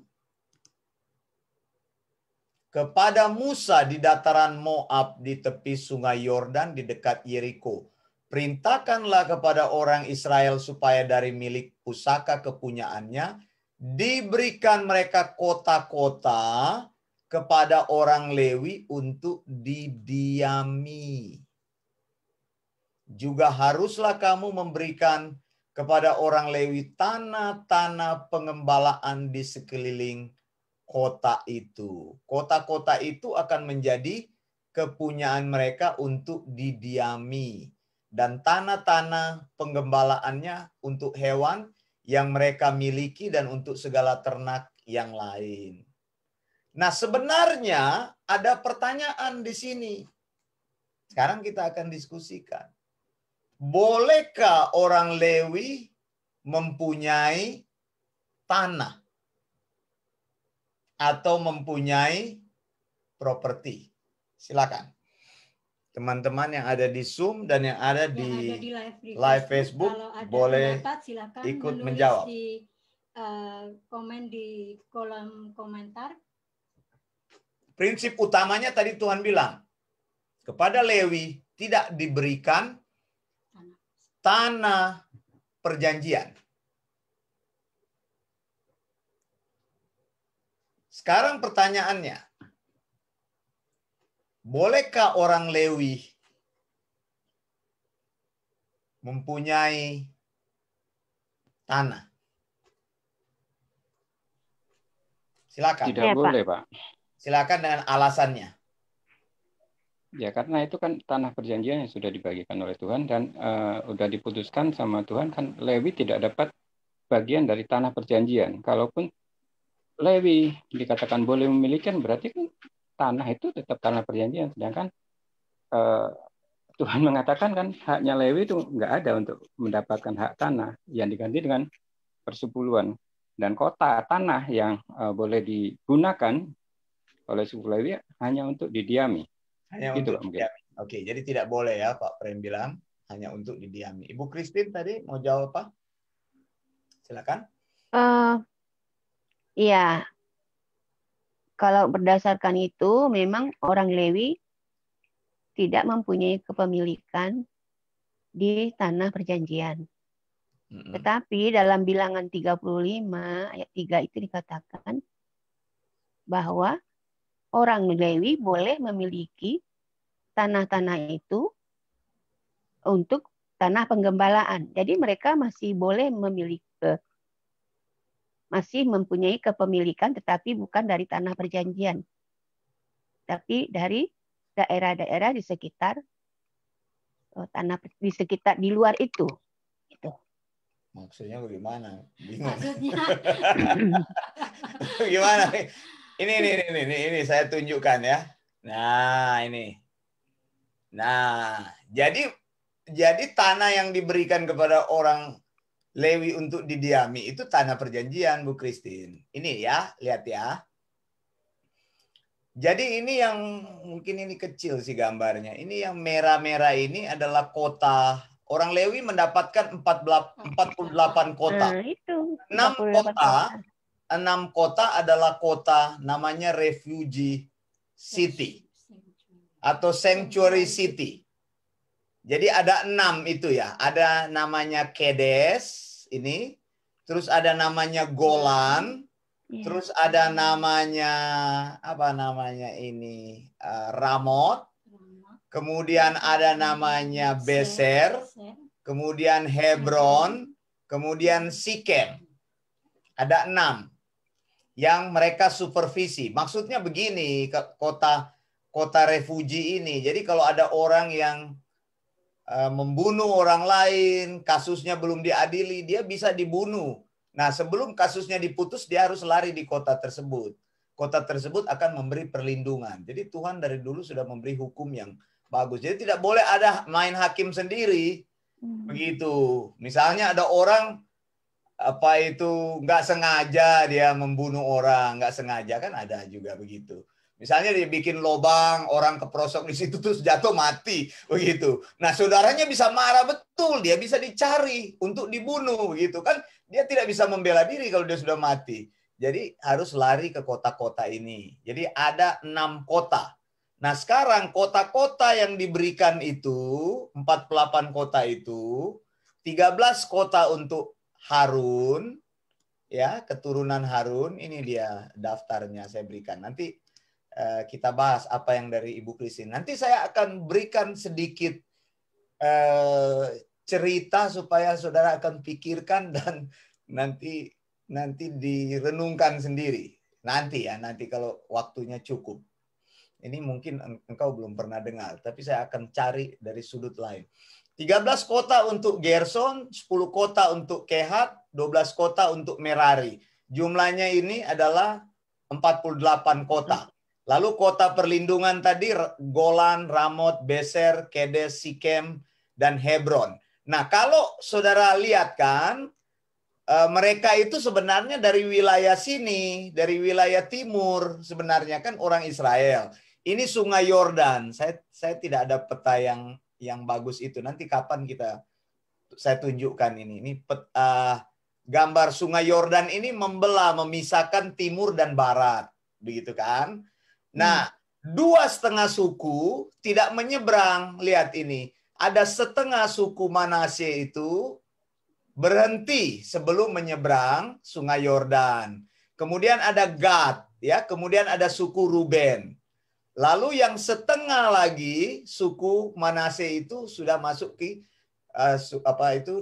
kepada Musa di dataran Moab di tepi sungai Yordan di dekat Yeriko. Perintahkanlah kepada orang Israel supaya dari milik pusaka kepunyaannya diberikan mereka kota-kota kepada orang Lewi untuk didiami. Juga haruslah kamu memberikan kepada orang Lewi tanah-tanah pengembalaan di sekeliling kota itu. Kota-kota itu akan menjadi kepunyaan mereka untuk didiami. Dan tanah-tanah penggembalaannya untuk hewan yang mereka miliki dan untuk segala ternak yang lain. Nah, sebenarnya ada pertanyaan di sini. Sekarang kita akan diskusikan. Bolehkah orang Lewi mempunyai tanah atau mempunyai properti? Silakan. Teman-teman yang ada di Zoom dan yang ada di live Facebook, kalau ada boleh pendapat, silakan ikut menulis menjawab. di komen di kolom komentar. Prinsip utamanya tadi Tuhan bilang, kepada Lewi tidak diberikan tanah perjanjian. Sekarang pertanyaannya, bolehkah orang Lewi mempunyai tanah? Silakan. Tidak boleh, Pak. Silakan dengan alasannya. Ya, karena itu kan tanah perjanjian yang sudah dibagikan oleh Tuhan dan sudah diputuskan sama Tuhan kan Lewi tidak dapat bagian dari tanah perjanjian. Kalaupun Lewi dikatakan boleh memiliki, berarti kan tanah itu tetap tanah perjanjian. Sedangkan Tuhan mengatakan kan haknya Lewi itu nggak ada untuk mendapatkan hak tanah yang diganti dengan persepuluhan. Dan kota tanah yang boleh digunakan oleh suku Lewi hanya untuk didiami. Hanya Gitu, untuk Pak, mungkin. didiami. Oke, jadi tidak boleh ya Pak Prem bilang hanya untuk didiami. Ibu Christine tadi mau jawab apa? Silakan. Iya, kalau berdasarkan itu memang orang Lewi tidak mempunyai kepemilikan di tanah perjanjian. Tetapi dalam bilangan 35 ayat 3 itu dikatakan bahwa orang Lewi boleh memiliki tanah-tanah itu untuk tanah penggembalaan. Jadi mereka masih boleh memiliki, masih mempunyai kepemilikan tetapi bukan dari tanah perjanjian. Tapi dari daerah-daerah di sekitar tanah di sekitar di luar itu. Gitu. Maksudnya bagaimana? Bingung. Maksudnya Gimana? Ini saya tunjukkan ya. Nah, ini. Nah, jadi tanah yang diberikan kepada orang Lewi untuk didiami itu tanah perjanjian, Bu Christine. Ini ya, lihat ya. Jadi ini yang mungkin ini kecil sih gambarnya. Ini yang merah-merah ini adalah kota. Orang Lewi mendapatkan 48 kota. Nah, itu 6 kota adalah kota namanya Refugee City atau Sanctuary City. Jadi ada 6 itu ya. Ada namanya Kedes ini, terus ada namanya Golan, terus ada namanya apa namanya ini Ramot, kemudian ada namanya Beser, kemudian Hebron, kemudian Sikem. Ada 6 yang mereka supervisi. Maksudnya begini, kota refugi ini. Jadi kalau ada orang yang membunuh orang lain, kasusnya belum diadili, dia bisa dibunuh. Nah, sebelum kasusnya diputus, dia harus lari di kota tersebut. Kota tersebut akan memberi perlindungan. Jadi Tuhan dari dulu sudah memberi hukum yang bagus. Jadi tidak boleh ada main hakim sendiri. Begitu. Misalnya ada orang nggak sengaja dia membunuh orang, nggak sengaja kan ada juga begitu. Misalnya dia bikin lobang, orang keprosok di situ terus jatuh mati begitu. Nah, saudaranya bisa marah betul, dia bisa dicari untuk dibunuh gitu kan. Dia tidak bisa membela diri kalau dia sudah mati. Jadi harus lari ke kota-kota ini. Jadi ada 6 kota. Nah, sekarang kota-kota yang diberikan itu, 48 kota itu, 13 kota untuk Harun, ya, keturunan Harun. Ini dia daftarnya saya berikan. Nanti kita bahas apa yang dari Ibu Christine. Nanti saya akan berikan sedikit cerita supaya saudara akan pikirkan dan nanti direnungkan sendiri. Nanti kalau waktunya cukup. Ini mungkin engkau belum pernah dengar, tapi saya akan cari dari sudut lain. 13 kota untuk Gerson, 10 kota untuk Kehat, 12 kota untuk Merari. Jumlahnya ini adalah 48 kota. Lalu kota perlindungan tadi Golan, Ramot, Beser, Kedes, Sikem, dan Hebron. Nah, kalau saudara lihat kan, mereka itu sebenarnya dari wilayah sini, dari wilayah timur, sebenarnya kan orang Israel. Ini Sungai Yordan. Saya tidak ada peta yang bagus itu. Nanti kapan saya tunjukkan ini. Ini gambar Sungai Yordan ini memisahkan timur dan barat, begitu kan? Nah, 2,5 suku tidak menyeberang. Lihat ini, ada setengah suku Manasye itu berhenti sebelum menyeberang Sungai Yordan. Kemudian ada Gad, ya. Kemudian ada suku Ruben. Lalu yang setengah lagi suku Manasye itu sudah masuk ke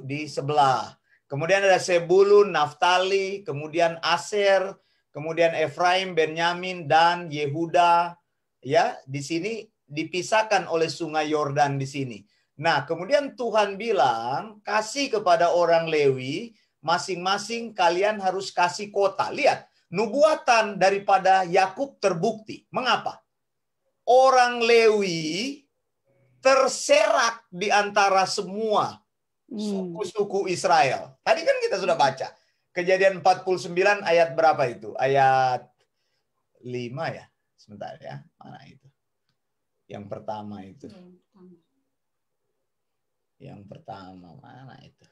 di sebelah. Kemudian ada Sebulun, Naftali, kemudian Aser, kemudian Efraim, Benyamin, dan Yehuda. Ya, di sini dipisahkan oleh sungai Yordan di sini. Nah, kemudian Tuhan bilang, kasih kepada orang Lewi, masing-masing kalian harus kasih kota. Lihat, nubuatan daripada Yakub terbukti. Mengapa? Orang Lewi terserak di antara semua suku-suku Israel. Tadi kan kita sudah baca. Kejadian 49 ayat berapa itu? Ayat 5 ya? Sebentar ya. Mana itu? Yang pertama itu. Yang pertama mana itu?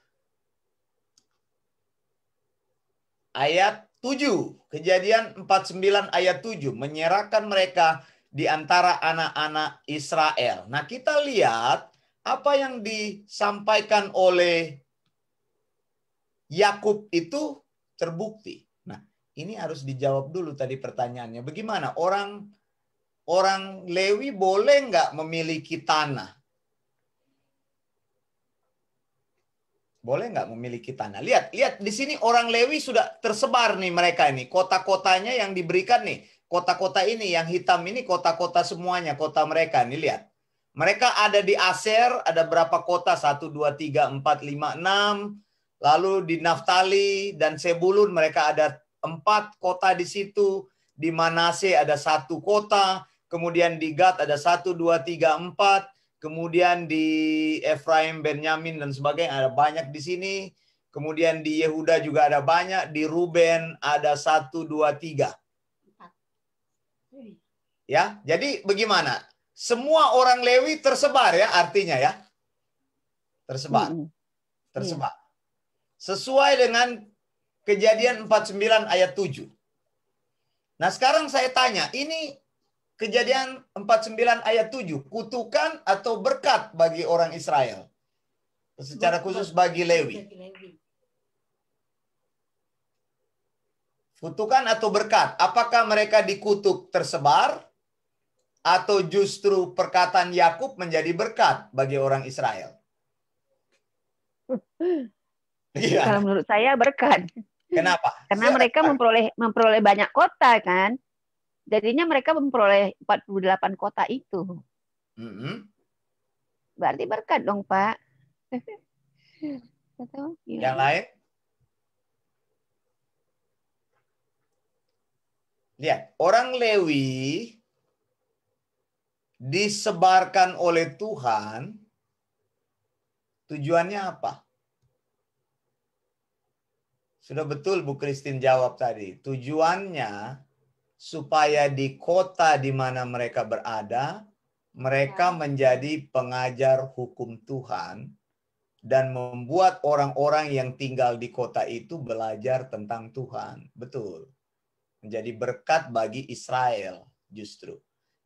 Ayat 7. Kejadian 49 ayat 7. Menyerahkan mereka di antara anak-anak Israel. Nah, kita lihat apa yang disampaikan oleh Yakub itu terbukti. Nah, ini harus dijawab dulu tadi pertanyaannya. Bagaimana orang Lewi boleh nggak memiliki tanah? Boleh nggak memiliki tanah? Lihat di sini orang Lewi sudah tersebar nih mereka ini. Kota-kotanya yang diberikan nih. Kota-kota ini yang hitam ini kota-kota semuanya, kota mereka nih, lihat. Mereka ada di Aser, ada berapa kota? 1, 2, 3, 4, 5, 6. Lalu di Naftali dan Sebulun mereka ada 4 kota di situ. Di Manase ada 1 kota. Kemudian di Gad ada 1, 2, 3, 4. Kemudian di Efraim, Benyamin dan sebagainya ada banyak di sini. Kemudian di Yehuda juga ada banyak. Di Ruben ada 1, 2, 3. Ya, jadi bagaimana? Semua orang Lewi tersebar ya artinya ya. Tersebar. Tersebar. Sesuai dengan Kejadian 49 ayat 7. Nah, sekarang saya tanya, ini Kejadian 49 ayat 7, kutukan atau berkat bagi orang Israel? Secara khusus bagi Lewi. Kutukan atau berkat? Apakah mereka dikutuk tersebar? Atau justru perkataan Yakub menjadi berkat bagi orang Israel? Kalau menurut saya berkat. Kenapa? Karena mereka memperoleh banyak kota kan. Jadinya mereka memperoleh 48 kota itu. Berarti berkat dong, Pak. Yang lain? Lihat, orang Lewi disebarkan oleh Tuhan, tujuannya apa? Sudah betul Bu Christine jawab tadi. Tujuannya supaya di kota di mana mereka berada, mereka menjadi pengajar hukum Tuhan dan membuat orang-orang yang tinggal di kota itu belajar tentang Tuhan. Betul. Menjadi berkat bagi Israel justru.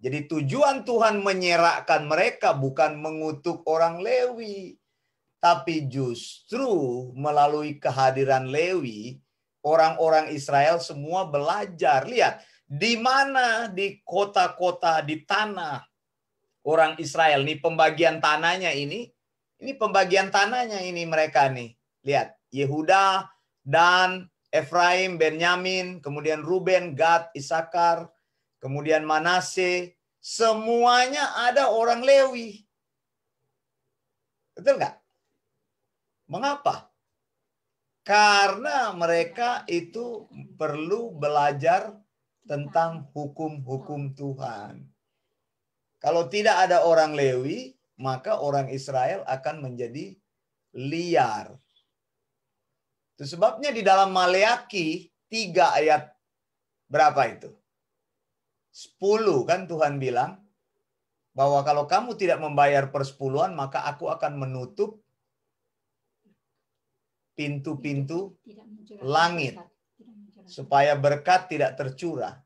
Jadi tujuan Tuhan menyerahkan mereka bukan mengutuk orang Lewi. Tapi justru melalui kehadiran Lewi, orang-orang Israel semua belajar. Lihat, di mana di kota-kota, di tanah orang Israel. Nih pembagian tanahnya ini pembagian tanahnya ini mereka nih. Lihat, Yehuda, Dan, Efraim, Benyamin, kemudian Ruben, Gad, Isakar, kemudian Manase, semuanya ada orang Lewi. Betul nggak? Mengapa? Karena mereka itu perlu belajar tentang hukum-hukum Tuhan. Kalau tidak ada orang Lewi, maka orang Israel akan menjadi liar. Itu sebabnya di dalam Maleaki 3 ayat berapa itu? 10 kan Tuhan bilang bahwa kalau kamu tidak membayar persepuluhan maka aku akan menutup pintu-pintu langit supaya berkat tidak tercurah.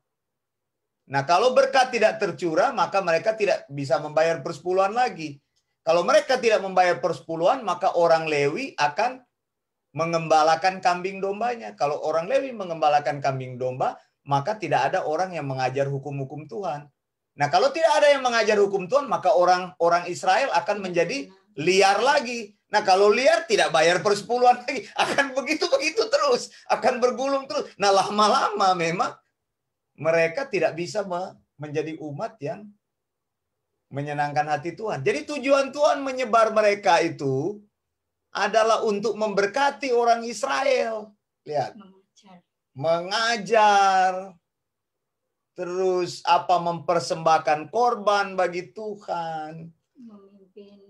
Nah, kalau berkat tidak tercurah maka mereka tidak bisa membayar persepuluhan lagi. Kalau mereka tidak membayar persepuluhan maka orang Lewi akan mengembalakan kambing dombanya. Kalau orang Lewi mengembalakan kambing domba, maka tidak ada orang yang mengajar hukum-hukum Tuhan. Nah, kalau tidak ada yang mengajar hukum Tuhan, maka orang Israel akan menjadi liar lagi. Nah, kalau liar tidak bayar persepuluhan lagi, akan begitu-begitu terus, akan bergulung terus. Nah, lama-lama memang mereka tidak bisa menjadi umat yang menyenangkan hati Tuhan. Jadi tujuan Tuhan menyebar mereka itu adalah untuk memberkati orang Israel. Lihat, mengajar, terus mempersembahkan korban bagi Tuhan,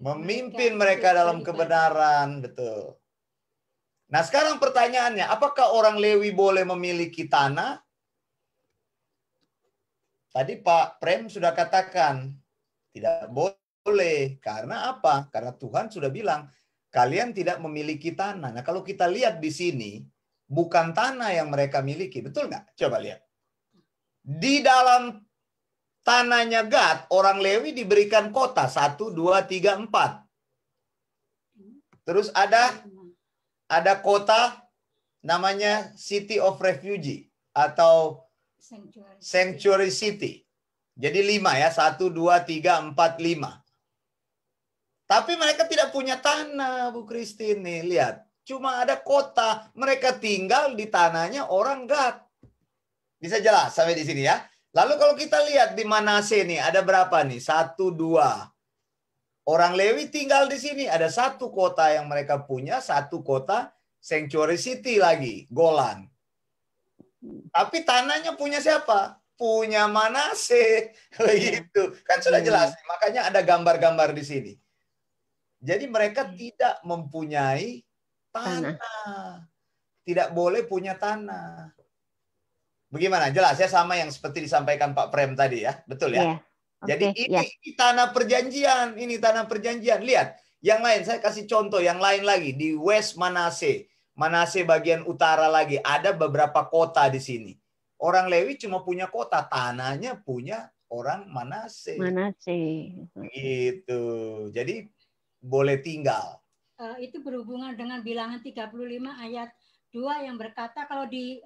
memimpin mereka dalam kebenaran, betul. Nah, sekarang pertanyaannya, apakah orang Lewi boleh memiliki tanah? Tadi Pak Prem sudah katakan, tidak boleh. Karena apa? Karena Tuhan sudah bilang, kalian tidak memiliki tanah. Nah, kalau kita lihat di sini, bukan tanah yang mereka miliki. Betul nggak? Coba lihat. Di dalam tanahnya Gad, orang Lewi diberikan kota. 1, 2, 3, 4. Terus ada kota namanya City of Refuge atau Sanctuary City. Jadi 5 ya. 1, 2, 3, 4, 5. Tapi mereka tidak punya tanah, Bu Christine. Nih, lihat. Cuma ada kota. Mereka tinggal di tanahnya orang Gad. Bisa jelas sampai di sini ya. Lalu kalau kita lihat di Manase nih, ada berapa nih? 1, 2. Orang Lewi tinggal di sini. Ada 1 kota yang mereka punya. 1 kota Sanctuary City lagi. Golan. Tapi tanahnya punya siapa? Punya Manase. Begitu. Kan sudah jelas. Makanya ada gambar-gambar di sini. Jadi mereka tidak mempunyai tanah. Tidak boleh punya tanah. Bagaimana? Jelas ya, sama yang seperti disampaikan Pak Prem tadi ya. Betul ya? Jadi ini tanah perjanjian. Ini tanah perjanjian. Lihat. Yang lain, saya kasih contoh yang lain lagi. Di West Manase. Manase bagian utara lagi. Ada beberapa kota di sini. Orang Lewi cuma punya kota. Tanahnya punya orang Manase. Gitu. Jadi boleh tinggal. Itu berhubungan dengan bilangan 35 ayat 2 yang berkata kalau di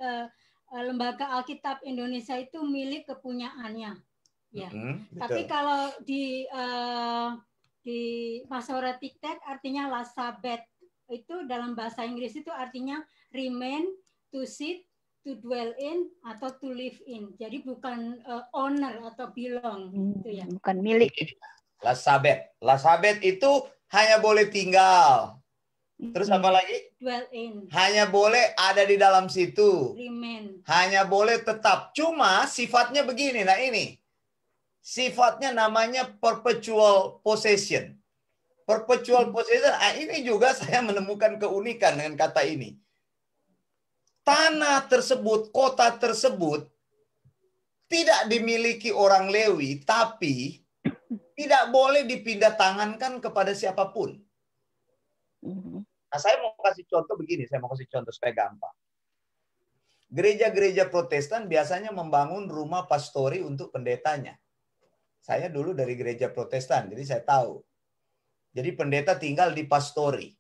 Lembaga Alkitab Indonesia itu milik kepunyaannya. Ya. Tapi kalau di Masoretic Text artinya lasabet, itu dalam bahasa Inggris itu artinya remain, to sit, to dwell in, atau to live in. Jadi bukan owner atau belong. Gitu ya. Bukan milik. Lasabet. Lasabet itu hanya boleh tinggal. Terus apa lagi? Dwell in. Hanya boleh ada di dalam situ. Remain. Hanya boleh tetap. Cuma sifatnya begini. Nah ini. Sifatnya namanya perpetual possession. Perpetual possession. Ini juga saya menemukan keunikan dengan kata ini. Tanah tersebut, kota tersebut tidak dimiliki orang Lewi, tapi tidak boleh dipindah tangankan kepada siapapun. Nah, saya mau kasih contoh begini, saya mau kasih contoh supaya gampang. Gereja-gereja Protestan biasanya membangun rumah pastori untuk pendetanya. Saya dulu dari gereja Protestan, jadi saya tahu. Jadi pendeta tinggal di pastori.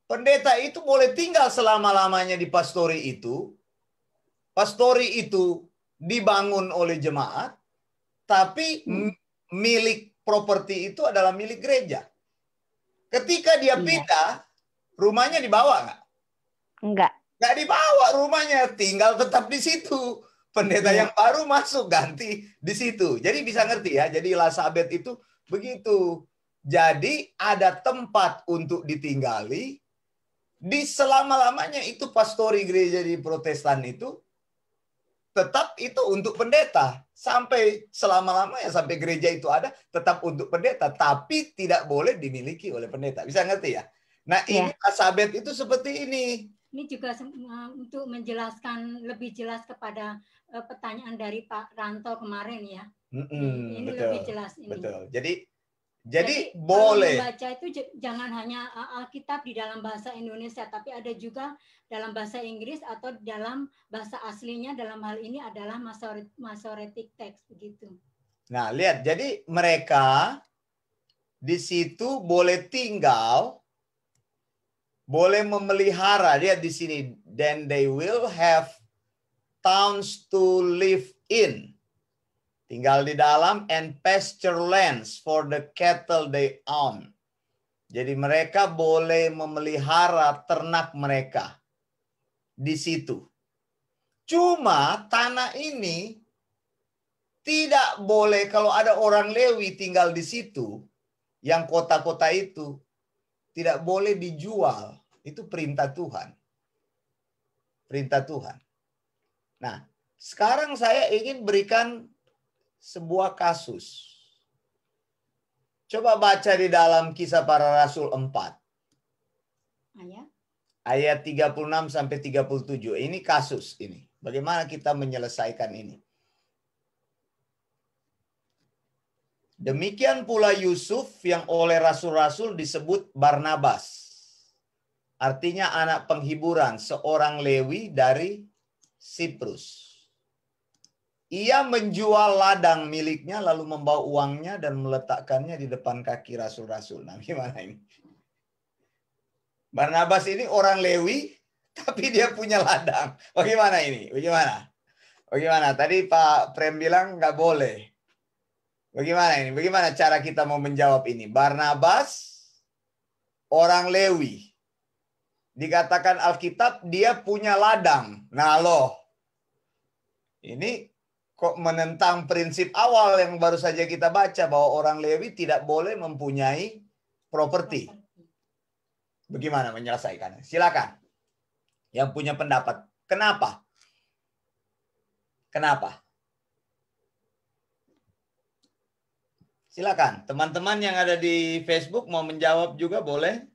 Pendeta itu boleh tinggal selama-lamanya di pastori itu. Pastori itu dibangun oleh jemaat, tapi milik properti itu adalah milik gereja. Ketika dia pindah, rumahnya dibawa nggak? Enggak. Nggak dibawa rumahnya, tinggal tetap di situ. Pendeta yang baru masuk ganti di situ. Jadi bisa ngerti ya, jadi lasabet itu begitu. Jadi ada tempat untuk ditinggali, di selama-lamanya itu pastori gereja di Protestan itu, tetap itu untuk pendeta. Sampai selama-lamanya, sampai gereja itu ada, tetap untuk pendeta. Tapi tidak boleh dimiliki oleh pendeta. Bisa ngerti ya? Nah ini lasabet itu seperti ini. Ini juga untuk menjelaskan lebih jelas kepada pertanyaan dari Pak Ranto kemarin ya. Ini betul, lebih jelas ini. Betul. Jadi boleh. Membaca itu jangan hanya Alkitab di dalam bahasa Indonesia, tapi ada juga dalam bahasa Inggris atau dalam bahasa aslinya. Dalam hal ini adalah Masoretic Text begitu. Nah, lihat. Jadi mereka di situ boleh tinggal, boleh memelihara. Lihat di sini. Then they will have towns to live in. Tinggal di dalam, and pasture lands for the cattle they own. Jadi mereka boleh memelihara ternak mereka di situ. Cuma tanah ini tidak boleh kalau ada orang Lewi tinggal di situ, yang kota-kota itu tidak boleh dijual. Itu perintah Tuhan. Perintah Tuhan. Nah, sekarang saya ingin berikan sebuah kasus. Coba baca di dalam Kisah Para Rasul 4. Ayat 36 sampai 37. Ini kasus ini. Bagaimana kita menyelesaikan ini? Demikian pula Yusuf yang oleh rasul-rasul disebut Barnabas. Artinya anak penghiburan, seorang Lewi dari Siprus. Ia menjual ladang miliknya lalu membawa uangnya dan meletakkannya di depan kaki rasul-rasul. Nah, gimana ini? Barnabas ini orang Lewi, tapi dia punya ladang. Bagaimana ini? Bagaimana? Bagaimana? Tadi Pak Prem bilang nggak boleh. Bagaimana ini? Bagaimana cara kita mau menjawab ini? Barnabas, orang Lewi. Dikatakan Alkitab dia punya ladang. Nah loh, ini kok menentang prinsip awal yang baru saja kita baca bahwa orang Lewi tidak boleh mempunyai properti. Bagaimana menyelesaikannya? Silakan. Yang punya pendapat. Kenapa? Kenapa? Silakan. Teman-teman yang ada di Facebook mau menjawab juga boleh.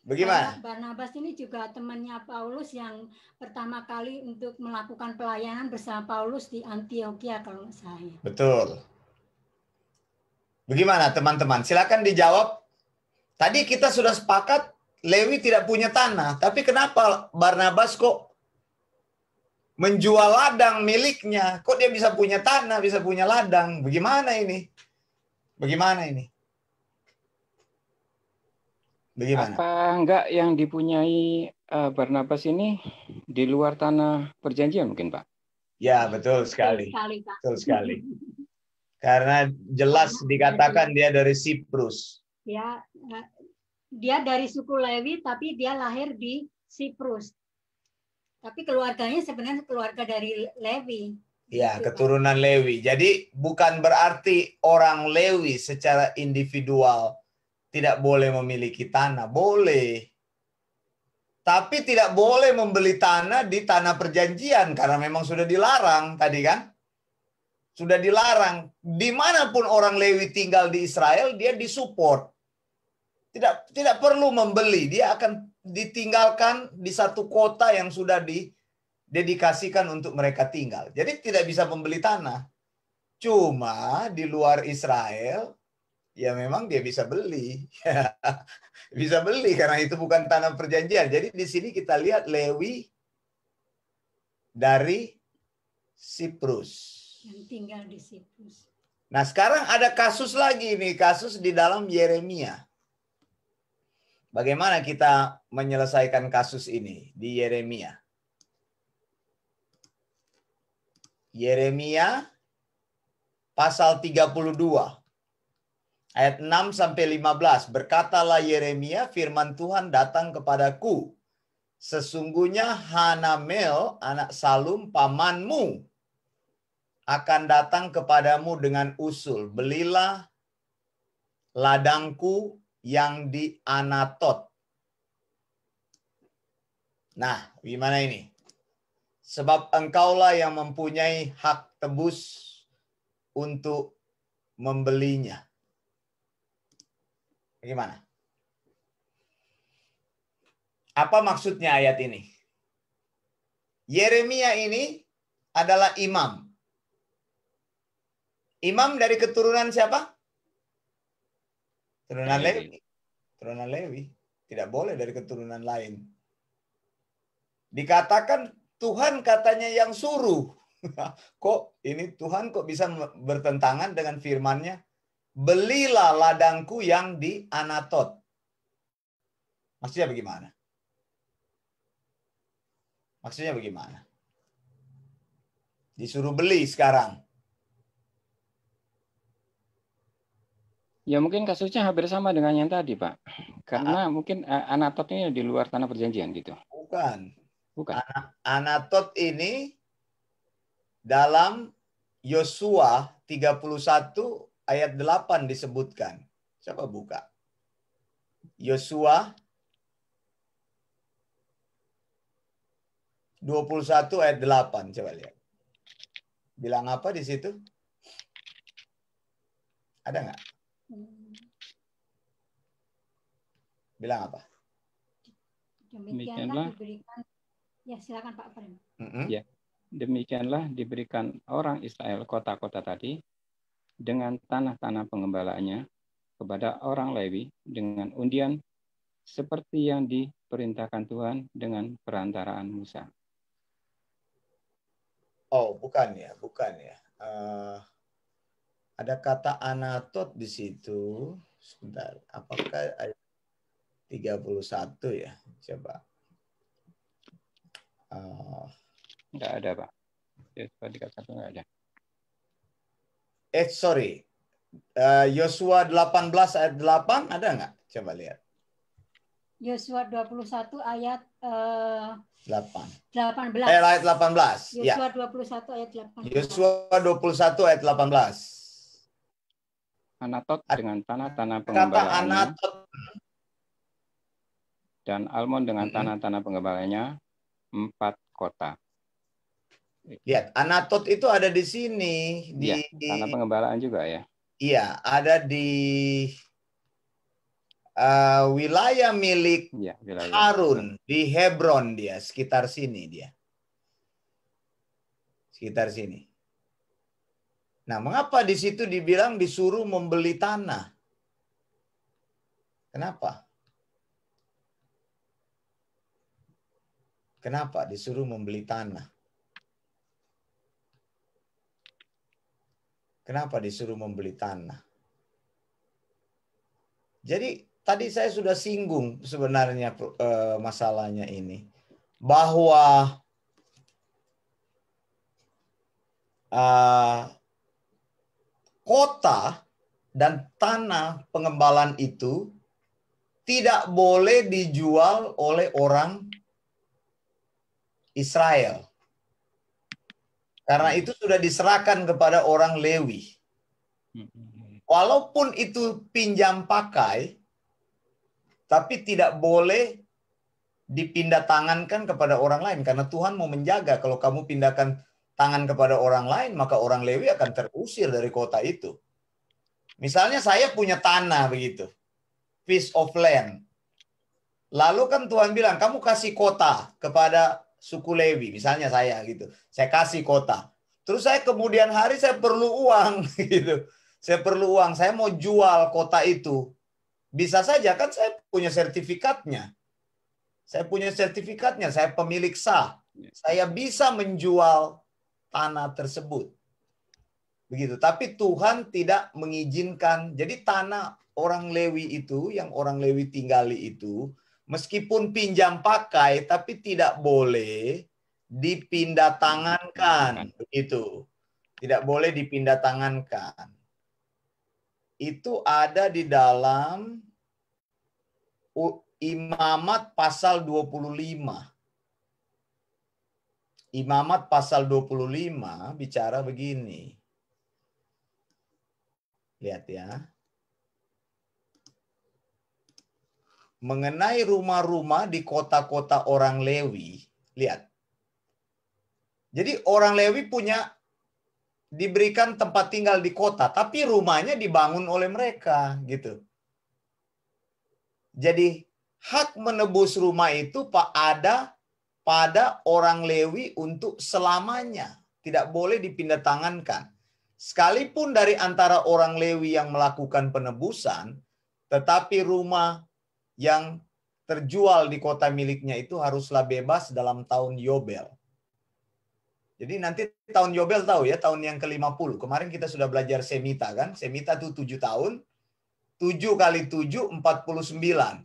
Bagaimana? Barnabas ini juga temannya Paulus yang pertama kali untuk melakukan pelayanan bersama Paulus di Antioquia kalau nggak salah. Betul. Bagaimana teman-teman? Silakan dijawab. Tadi kita sudah sepakat Lewi tidak punya tanah, tapi kenapa Barnabas kok menjual ladang miliknya? Kok dia bisa punya tanah, bisa punya ladang? Bagaimana ini? Bagaimana ini? Bagaimana? Apa enggak yang dipunyai Barnabas ini di luar tanah perjanjian mungkin, Pak? Ya, betul sekali. Pak. Betul sekali. Karena jelas dikatakan dia dari Siprus. Ya, dia dari suku Lewi, tapi dia lahir di Siprus. Tapi keluarganya sebenarnya keluarga dari Lewi. Ya, keturunan Lewi. Jadi bukan berarti orang Lewi secara individual tidak boleh memiliki tanah. Boleh. Tapi tidak boleh membeli tanah di tanah perjanjian karena memang sudah dilarang tadi kan. Sudah dilarang. Dimanapun orang Lewi tinggal di Israel, dia disupport. Tidak perlu membeli. Dia akan ditinggalkan di satu kota yang sudah didedikasikan untuk mereka tinggal. Jadi tidak bisa membeli tanah. Cuma di luar Israel, ya memang dia bisa beli. Bisa beli karena itu bukan tanah perjanjian. Jadi di sini kita lihat Lewi dari Siprus. Yang tinggal di Siprus. Nah sekarang ada kasus lagi nih, kasus di dalam Yeremia. Bagaimana kita menyelesaikan kasus ini di Yeremia? Yeremia pasal 32 ayat 6 sampai 15. Berkatalah Yeremia, firman Tuhan datang kepadaku. Sesungguhnya Hanamel anak Salum pamanmu akan datang kepadamu dengan usul. Belilah ladangku yang di Anatot. Nah, gimana ini? Sebab engkaulah yang mempunyai hak tebus untuk membelinya. Bagaimana? Apa maksudnya ayat ini? Yeremia ini adalah imam. Imam dari keturunan siapa? Keturunan Lewi. Keturunan Lewi. Tidak boleh dari keturunan lain. Dikatakan Tuhan katanya yang suruh. Kok ini Tuhan kok bisa bertentangan dengan firman-Nya? Belilah ladangku yang di Anatot. Maksudnya bagaimana? Maksudnya bagaimana? Disuruh beli sekarang. Ya mungkin kasusnya hampir sama dengan yang tadi, Pak. Karena mungkin Anatot ini di luar tanah perjanjian gitu. Bukan. Bukan. Anatot ini dalam Yosua 31 ayat 8 disebutkan. Coba buka. Yosua 21 ayat 8. Coba lihat. Bilang apa di situ? Ada nggak? Bilang apa? Demikianlah diberikan. Ya, silakan Pak Prem. Ya, demikianlah diberikan orang Israel kota-kota tadi dengan tanah-tanah pengembalaannya kepada orang Lewi dengan undian seperti yang diperintahkan Tuhan dengan perantaraan Musa. Oh, bukan ya. Ada kata Anatot di situ. Sebentar, apakah ayat 31 ya? Coba. Enggak ada, Pak. Yosua 31 enggak ada. Sorry. Yosua 18 ayat 8 ada nggak? Coba lihat. Yosua 21 ayat 18. 18. Ayat 18. Ya. Yosua 21 ayat 18. Yosua 21 ayat 18. Anatot dengan tanah-tanah Kata pengembalaannya Anatot. dan Almon dengan tanah-tanah pengembalaannya 4 kota. Lihat, Anatot itu ada di sini. Iya, tanah pengembalaan juga ya. Iya, ada di wilayah milik wilayah Harun di Hebron dia, sekitar sini dia. Sekitar sini. Nah, mengapa di situ dibilang disuruh membeli tanah? Kenapa? Kenapa disuruh membeli tanah? Kenapa disuruh membeli tanah? Jadi tadi saya sudah singgung sebenarnya masalahnya ini. Bahwa kota dan tanah pengembalaan itu tidak boleh dijual oleh orang Israel. Karena itu sudah diserahkan kepada orang Lewi. Walaupun itu pinjam pakai, tapi tidak boleh dipindah tangankan kepada orang lain. Karena Tuhan mau menjaga kalau kamu pindahkan tangan kepada orang lain, maka orang Lewi akan terusir dari kota itu. Misalnya saya punya tanah begitu, piece of land. Lalu kan Tuhan bilang, kamu kasih kota kepada suku Lewi. Misalnya saya gitu, saya kasih kota. Terus saya kemudian hari saya perlu uang gitu. Saya perlu uang, saya mau jual kota itu. Bisa saja kan saya punya sertifikatnya. Saya punya sertifikatnya, saya pemilik sah. Saya bisa menjual tanah tersebut. Begitu. Tapi Tuhan tidak mengizinkan. Jadi tanah orang Lewi itu, yang orang Lewi tinggali itu, meskipun pinjam pakai, tapi tidak boleh dipindah tangankan. Begitu. Tidak boleh dipindah tangankan. Itu ada di dalam Imamat pasal 25. Imamat pasal 25 bicara begini. Lihat ya. Mengenai rumah-rumah di kota-kota orang Lewi. Lihat. Jadi orang Lewi diberikan tempat tinggal di kota, tapi rumahnya dibangun oleh mereka, gitu. Jadi hak menebus rumah itu ada pada orang Lewi untuk selamanya, tidak boleh dipindah tangankan. Sekalipun dari antara orang Lewi yang melakukan penebusan, tetapi rumah yang terjual di kota miliknya itu haruslah bebas dalam tahun Yobel. Jadi nanti tahun Yobel tahu ya, tahun yang ke-50. Kemarin kita sudah belajar Semita kan. Semita itu 7 tahun. 7 kali 7, 49.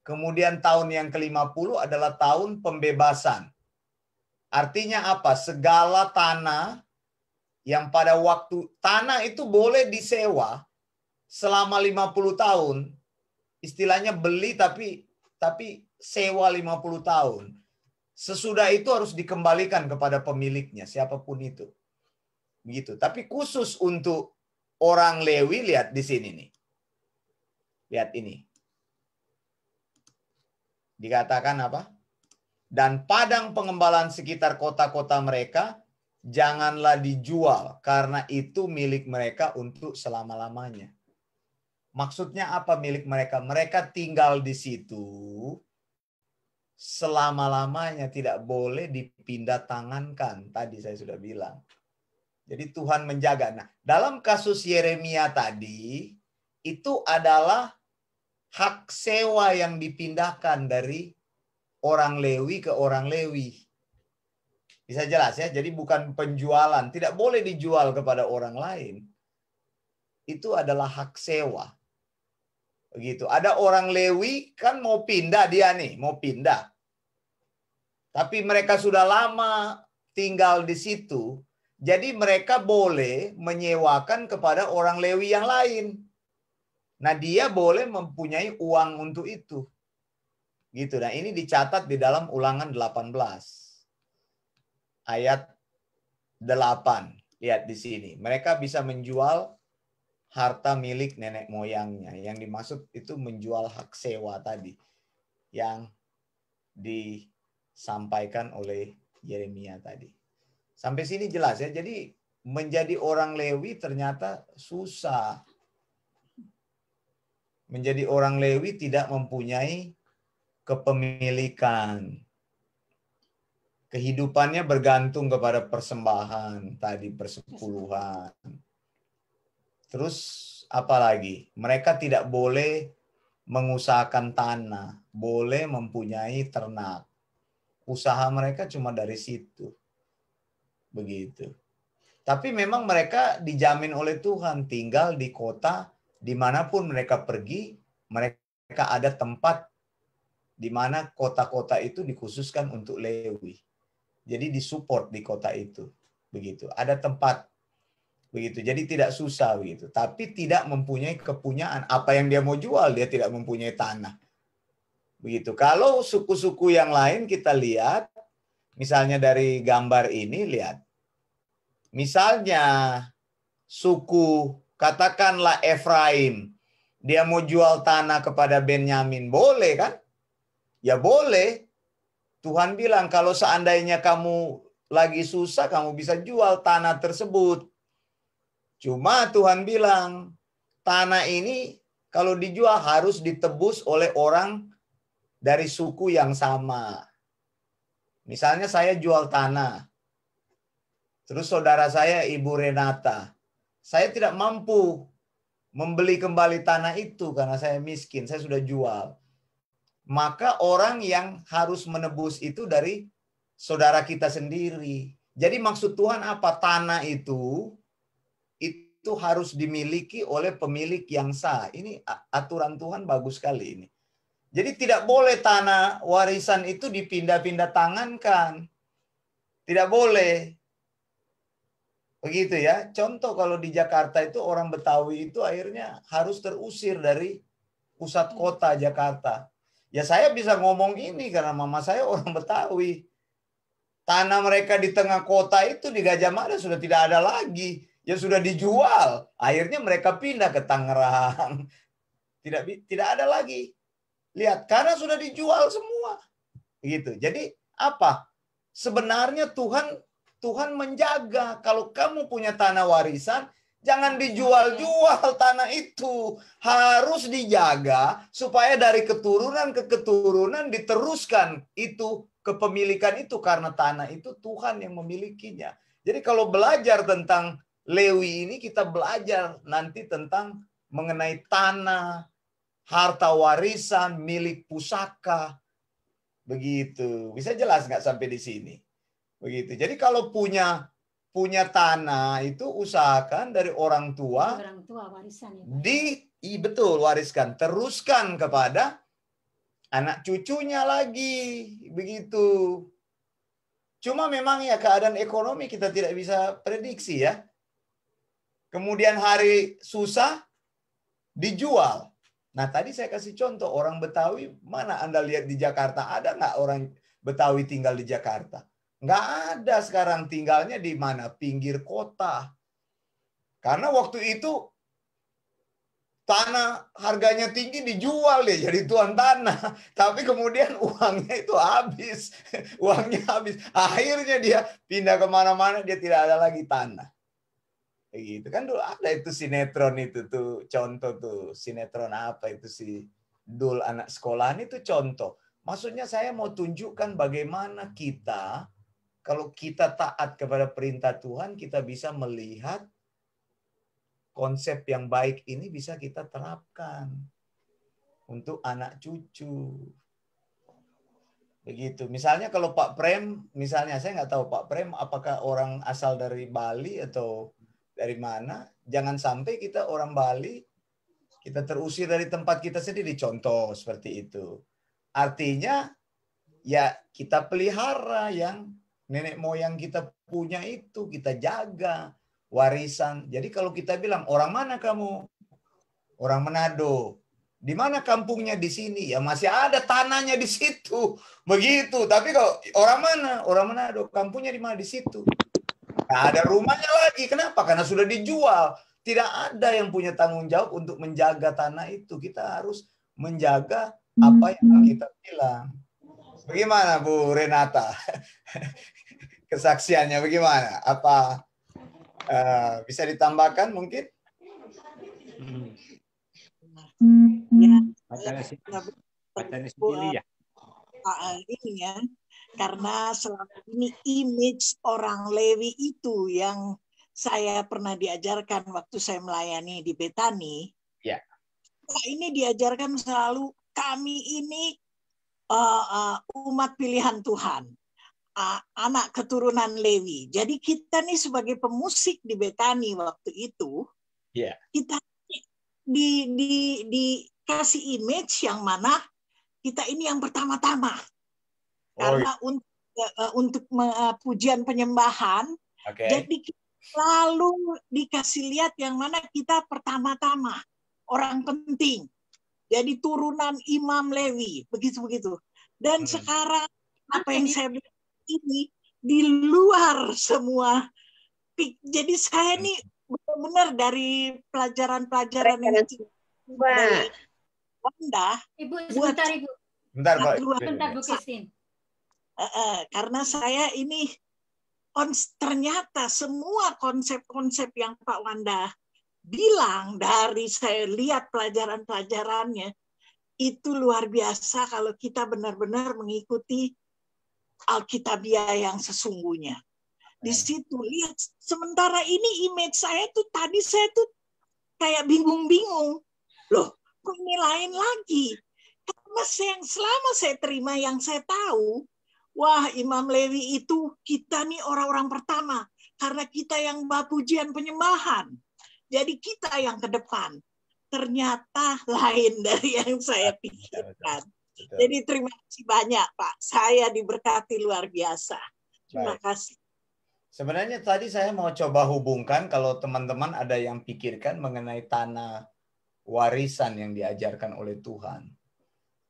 Kemudian tahun yang ke-50 adalah tahun pembebasan. Artinya apa? Segala tanah yang pada waktu tanah itu boleh disewa selama 50 tahun. Istilahnya beli tapi sewa 50 tahun. Sesudah itu harus dikembalikan kepada pemiliknya, siapapun itu. Begitu. Tapi khusus untuk orang Lewi, lihat di sini nih. Lihat ini. Dikatakan apa? Dan padang pengembalaan sekitar kota-kota mereka janganlah dijual, karena itu milik mereka untuk selama-lamanya. Maksudnya apa milik mereka? Mereka tinggal di situ selama-lamanya, tidak boleh dipindah tangankan. Tadi saya sudah bilang. Jadi Tuhan menjaga. Nah, dalam kasus Yeremia tadi, itu adalah hak sewa yang dipindahkan dari orang Lewi ke orang Lewi. Bisa jelas ya? Jadi bukan penjualan. Tidak boleh dijual kepada orang lain. Itu adalah hak sewa. Begitu. Ada orang Lewi kan mau pindah dia nih, mau pindah. Tapi mereka sudah lama tinggal di situ. Jadi mereka boleh menyewakan kepada orang Lewi yang lain. Nah, dia boleh mempunyai uang untuk itu. Gitu. Nah, ini dicatat di dalam Ulangan 18. Ayat 8. Lihat di sini. Mereka bisa menjual harta milik nenek moyangnya. Yang dimaksud itu menjual hak sewa tadi. Yang disampaikan oleh Yeremia tadi. Sampai sini jelas ya. Jadi menjadi orang Lewi ternyata susah. Menjadi orang Lewi tidak mempunyai kepemilikan. Kehidupannya bergantung kepada persembahan, tadi persepuluhan. Terus apa lagi? Mereka tidak boleh mengusahakan tanah, boleh mempunyai ternak. Usaha mereka cuma dari situ. Begitu. Tapi memang mereka dijamin oleh Tuhan tinggal di kota dimanapun mereka pergi, mereka ada tempat di mana kota-kota itu dikhususkan untuk Lewi. Jadi disupport di kota itu. Begitu. Ada tempat. Begitu. Jadi tidak susah begitu. Tapi tidak mempunyai kepunyaan. Apa yang dia mau jual, dia tidak mempunyai tanah. Begitu. Kalau suku-suku yang lain kita lihat, misalnya dari gambar ini, lihat. Misalnya suku, katakanlah Efraim, dia mau jual tanah kepada Benyamin, boleh kan? Ya boleh. Tuhan bilang kalau seandainya kamu lagi susah, kamu bisa jual tanah tersebut. Cuma Tuhan bilang, tanah ini kalau dijual harus ditebus oleh orang dari suku yang sama. Misalnya saya jual tanah. Terus saudara saya, Ibu Renata, saya tidak mampu membeli kembali tanah itu karena saya miskin, saya sudah jual. Maka orang yang harus menebus itu dari saudara kita sendiri. Jadi maksud Tuhan apa? Tanah itu harus dimiliki oleh pemilik yang sah. Ini aturan Tuhan bagus sekali ini. Jadi tidak boleh tanah warisan itu dipindah-pindah tangankan. Tidak boleh. Begitu ya. Contoh kalau di Jakarta itu orang Betawi itu akhirnya harus terusir dari pusat kota Jakarta. Ya saya bisa ngomong ini karena mama saya orang Betawi. Tanah mereka di tengah kota itu di Gajah Mada sudah tidak ada lagi. Ya sudah dijual. Akhirnya mereka pindah ke Tangerang. Tidak ada lagi. Lihat, karena sudah dijual semua. Gitu. Jadi apa? Sebenarnya Tuhan menjaga. Kalau kamu punya tanah warisan, jangan dijual-jual tanah itu. Harus dijaga supaya dari keturunan ke keturunan diteruskan itu kepemilikan itu. Karena tanah itu Tuhan yang memilikinya. Jadi kalau belajar tentang Lewi ini, kita belajar nanti tentang mengenai tanah, harta warisan, milik pusaka. Begitu. Bisa jelas nggak sampai di sini? Begitu. Jadi kalau punya tanah itu usahakan dari orang tua. Orang tua warisan ya. Betul, wariskan. Teruskan kepada anak cucunya lagi. Begitu. Cuma memang ya keadaan ekonomi kita tidak bisa prediksi ya. Kemudian hari susah dijual. Nah tadi saya kasih contoh orang Betawi. Mana Anda lihat di Jakarta? Ada nggak orang Betawi tinggal di Jakarta? Nggak ada sekarang, tinggalnya di mana? Pinggir kota. Karena waktu itu tanah harganya tinggi dijual deh jadi tuan tanah. Tapi kemudian uangnya itu habis. Uangnya habis. Akhirnya dia pindah kemana-mana, dia tidak ada lagi tanah. Begitu kan dulu ada itu sinetron itu tuh, contoh tuh. Sinetron apa itu si Dul anak sekolahan itu contoh. Maksudnya saya mau tunjukkan bagaimana kita, kalau kita taat kepada perintah Tuhan, kita bisa melihat konsep yang baik ini bisa kita terapkan untuk anak cucu. Begitu. Misalnya kalau Pak Prem, misalnya saya nggak tahu Pak Prem apakah orang asal dari Bali atau dari mana. Jangan sampai kita orang Bali, kita terusir dari tempat kita sendiri. Contoh seperti itu. Artinya ya kita pelihara yang nenek moyang kita punya itu, kita jaga warisan. Jadi kalau kita bilang, orang mana kamu? Orang Manado. Di mana kampungnya? Di sini. Ya masih ada tanahnya di situ. Begitu. Tapi kalau orang mana? Orang Manado. Kampungnya di mana? Di situ. Nggak ada rumahnya lagi. Kenapa? Karena sudah dijual. Tidak ada yang punya tanggung jawab untuk menjaga tanah itu. Kita harus menjaga apa yang kita bilang. Bagaimana Bu Renata? Kesaksiannya bagaimana? Apa bisa ditambahkan mungkin? Bacanya sendiri ya. Ini ya, karena selama ini image orang Lewi itu yang saya pernah diajarkan waktu saya melayani di Betani. Ya. Ini diajarkan selalu kami ini umat pilihan Tuhan, anak keturunan Lewi. Jadi kita nih sebagai pemusik di Betani waktu itu, kita dikasih image yang mana kita ini yang pertama-tama. Karena untuk pujian penyembahan, jadi kita selalu dikasih lihat yang mana kita pertama-tama, orang penting. Jadi turunan Imam Lewi, begitu-begitu. Dan sekarang apa yang saya bilang ini di luar semua. Jadi saya ini benar-benar dari pelajaran-pelajaran yang dari Wanda. Ibu, sebentar Ibu. Bentar, Pak. Bentar Bu Christine. Karena saya ini ternyata semua konsep-konsep yang Pak Wanda bilang dari saya lihat pelajaran-pelajarannya itu luar biasa kalau kita benar-benar mengikuti Alkitabiah yang sesungguhnya. Di situ lihat, sementara ini image saya tuh tadi saya tuh kayak bingung-bingung. Loh, kok ini lain lagi? Karena selama saya terima yang saya tahu, wah Imam Lewi itu kita nih orang-orang pertama. Karena kita yang pujian penyembahan. Jadi kita yang ke depan. Ternyata lain dari yang saya pikirkan. Betul. Jadi terima kasih banyak Pak. Saya diberkati luar biasa. Terima kasih. Sebenarnya tadi saya mau coba hubungkan kalau teman-teman ada yang pikirkan mengenai tanah warisan yang diajarkan oleh Tuhan.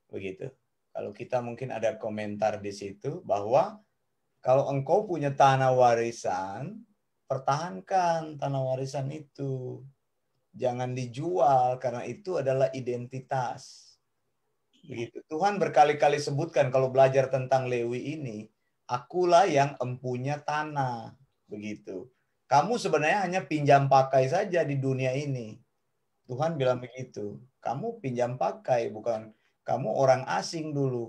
Begitu. Kalau kita mungkin ada komentar di situ bahwa kalau engkau punya tanah warisan, pertahankan tanah warisan itu. Jangan dijual karena itu adalah identitas. Begitu. Tuhan berkali-kali sebutkan kalau belajar tentang Lewi ini, akulah yang empunya tanah. Begitu. Kamu sebenarnya hanya pinjam pakai saja di dunia ini. Tuhan bilang begitu. Kamu pinjam pakai, bukan kamu orang asing dulu.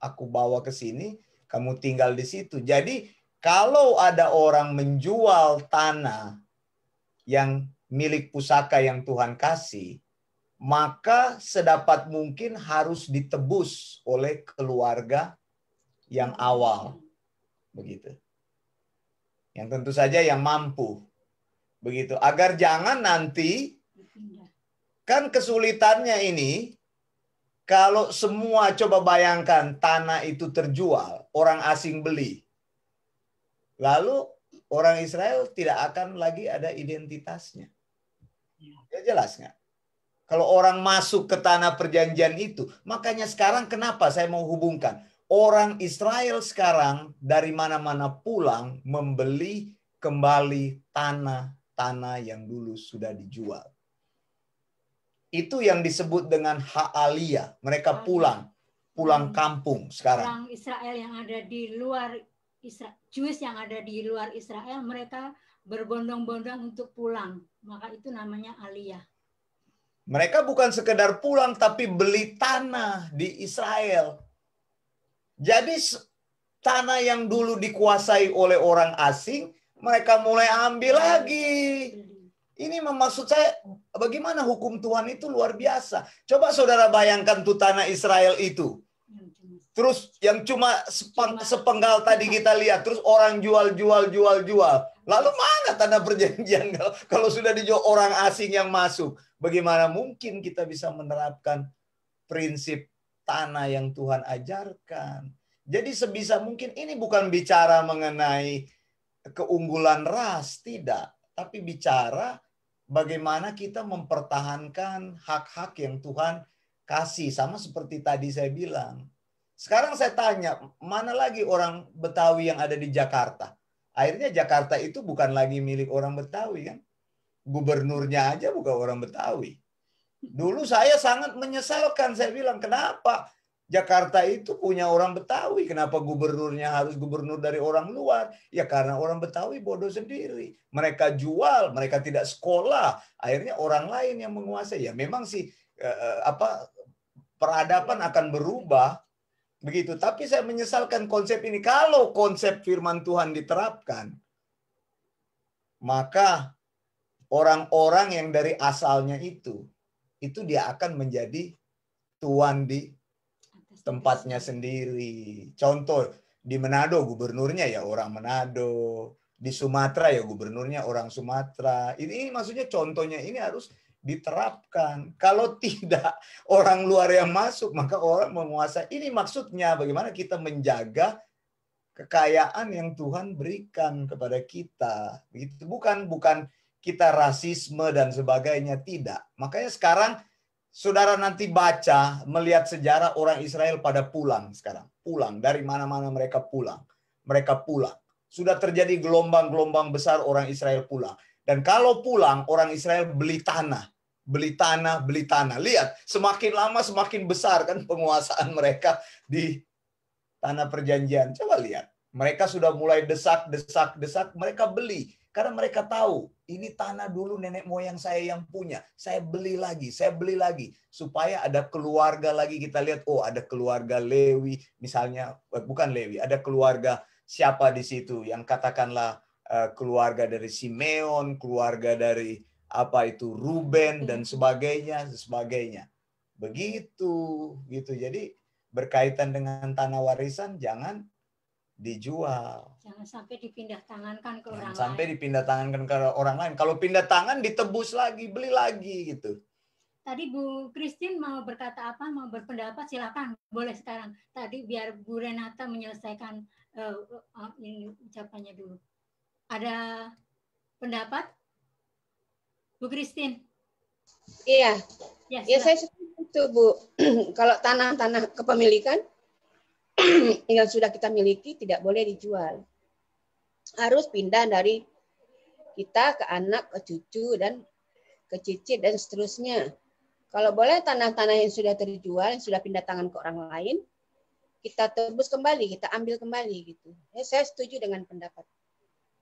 Aku bawa ke sini, kamu tinggal di situ. Jadi kalau ada orang menjual tanah yang milik pusaka yang Tuhan kasih, maka sedapat mungkin harus ditebus oleh keluarga yang awal. Begitu. Yang tentu saja yang mampu. Begitu. Agar jangan nanti, kan kesulitannya ini, kalau semua coba bayangkan tanah itu terjual, orang asing beli. Lalu orang Israel tidak akan lagi ada identitasnya. Ya jelas nggak? Kalau orang masuk ke tanah perjanjian itu, makanya sekarang kenapa saya mau hubungkan? orang Israel sekarang dari mana-mana pulang membeli kembali tanah-tanah yang dulu sudah dijual. Itu yang disebut dengan ha'aliyah. Mereka pulang kampung sekarang. Orang Israel yang ada di luar Israel, Jews yang ada di luar Israel, mereka berbondong-bondong untuk pulang. Maka itu namanya aliyah. Mereka bukan sekedar pulang, tapi beli tanah di Israel. Jadi tanah yang dulu dikuasai oleh orang asing, mereka mulai ambil lagi. Ini maksud saya, bagaimana hukum Tuhan itu luar biasa. Coba saudara bayangkan tuh tanah Israel itu. Terus yang cuma sepenggal tadi kita lihat. Terus orang jual. Lalu mana tanah perjanjian kalau sudah dijual orang asing yang masuk? Bagaimana mungkin kita bisa menerapkan prinsip tanah yang Tuhan ajarkan? Jadi sebisa mungkin ini bukan bicara mengenai keunggulan ras, tidak. Tapi bicara bagaimana kita mempertahankan hak-hak yang Tuhan kasih. Sama seperti tadi saya bilang. Sekarang saya tanya, mana lagi orang Betawi yang ada di Jakarta? Akhirnya Jakarta itu bukan lagi milik orang Betawi kan? Gubernurnya aja bukan orang Betawi. Dulu saya sangat menyesalkan, saya bilang, kenapa Jakarta itu punya orang Betawi? Kenapa gubernurnya harus gubernur dari orang luar? Ya karena orang Betawi bodoh sendiri. Mereka jual, mereka tidak sekolah. Akhirnya orang lain yang menguasai. Ya memang sih peradaban akan berubah. Begitu. Tapi saya menyesalkan konsep ini. Kalau konsep firman Tuhan diterapkan, maka orang-orang yang dari asalnya itu dia akan menjadi tuan di tempatnya sendiri. Contoh, di Manado gubernurnya ya orang Manado. Di Sumatera ya gubernurnya orang Sumatera. Ini maksudnya contohnya ini harus diterapkan. Kalau tidak orang luar yang masuk, maka orang menguasai. Ini maksudnya bagaimana kita menjaga kekayaan yang Tuhan berikan kepada kita. Begitu. Bukan kita rasisme dan sebagainya, tidak. Makanya sekarang saudara nanti baca, melihat sejarah orang Israel pada pulang sekarang. Pulang, dari mana-mana mereka pulang. Mereka pulang. Sudah terjadi gelombang-gelombang besar orang Israel pulang. Dan kalau pulang, orang Israel beli tanah. Beli tanah. Lihat, semakin lama semakin besar kan penguasaan mereka di tanah perjanjian. Coba lihat. Mereka sudah mulai desak. Mereka beli. Karena mereka tahu, ini tanah dulu nenek moyang saya yang punya. Saya beli lagi. Supaya ada keluarga lagi. Kita lihat, oh ada keluarga Lewi. Misalnya, bukan Lewi. Ada keluarga siapa di situ. Yang katakanlah keluarga dari Simeon, keluarga dari Ruben dan sebagainya. Begitu gitu. Jadi berkaitan dengan tanah warisan jangan dijual. Jangan sampai dipindah tangankan ke orang lain. Sampai dipindah tangankan ke orang lain. Kalau pindah tangan ditebus lagi, beli lagi gitu. Tadi Bu Christine mau berkata apa, mau berpendapat, silakan, boleh sekarang. Tadi biar Bu Renata menyelesaikan ini ucapannya dulu. Ada pendapat? Bu Christine. Iya. Ya, saya setuju Bu. Kalau tanah-tanah kepemilikan yang sudah kita miliki tidak boleh dijual. Harus pindah dari kita ke anak, ke cucu, dan ke cicit, dan seterusnya. Kalau boleh tanah-tanah yang sudah terjual, yang sudah pindah tangan ke orang lain, kita tebus kembali, kita ambil kembali gitu. Ya, saya setuju dengan pendapat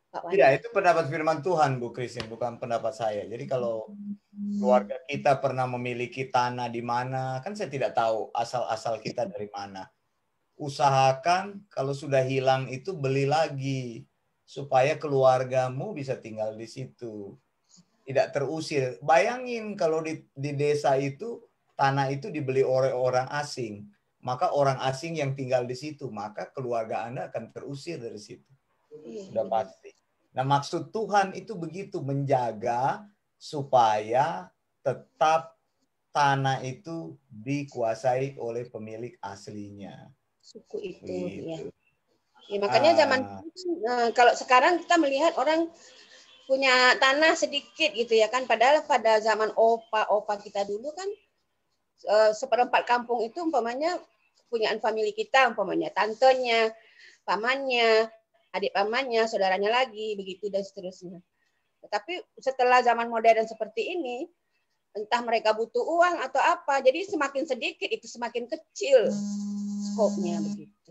Pak Wandi. Tidak, itu pendapat firman Tuhan, Bu Christine, bukan pendapat saya. Jadi kalau keluarga kita pernah memiliki tanah di mana, kan saya tidak tahu asal-asal kita dari mana. Usahakan kalau sudah hilang itu beli lagi supaya keluargamu bisa tinggal di situ, tidak terusir. Bayangin kalau di desa itu tanah itu dibeli oleh orang asing, maka orang asing yang tinggal di situ, maka keluarga Anda akan terusir dari situ. Sudah pasti. Nah, maksud Tuhan itu begitu, menjaga supaya tetap tanah itu dikuasai oleh pemilik aslinya. Suku itu ya. Ya makanya kalau sekarang kita melihat orang punya tanah sedikit gitu ya kan, padahal pada zaman opa kita dulu kan 1/4 kampung itu umpamanya kepunyaan famili kita, umpamanya tantenya, pamannya, adik pamannya, saudaranya lagi, begitu dan seterusnya. Tetapi setelah zaman modern seperti ini, entah mereka butuh uang atau apa, jadi semakin sedikit itu semakin kecil skopnya begitu.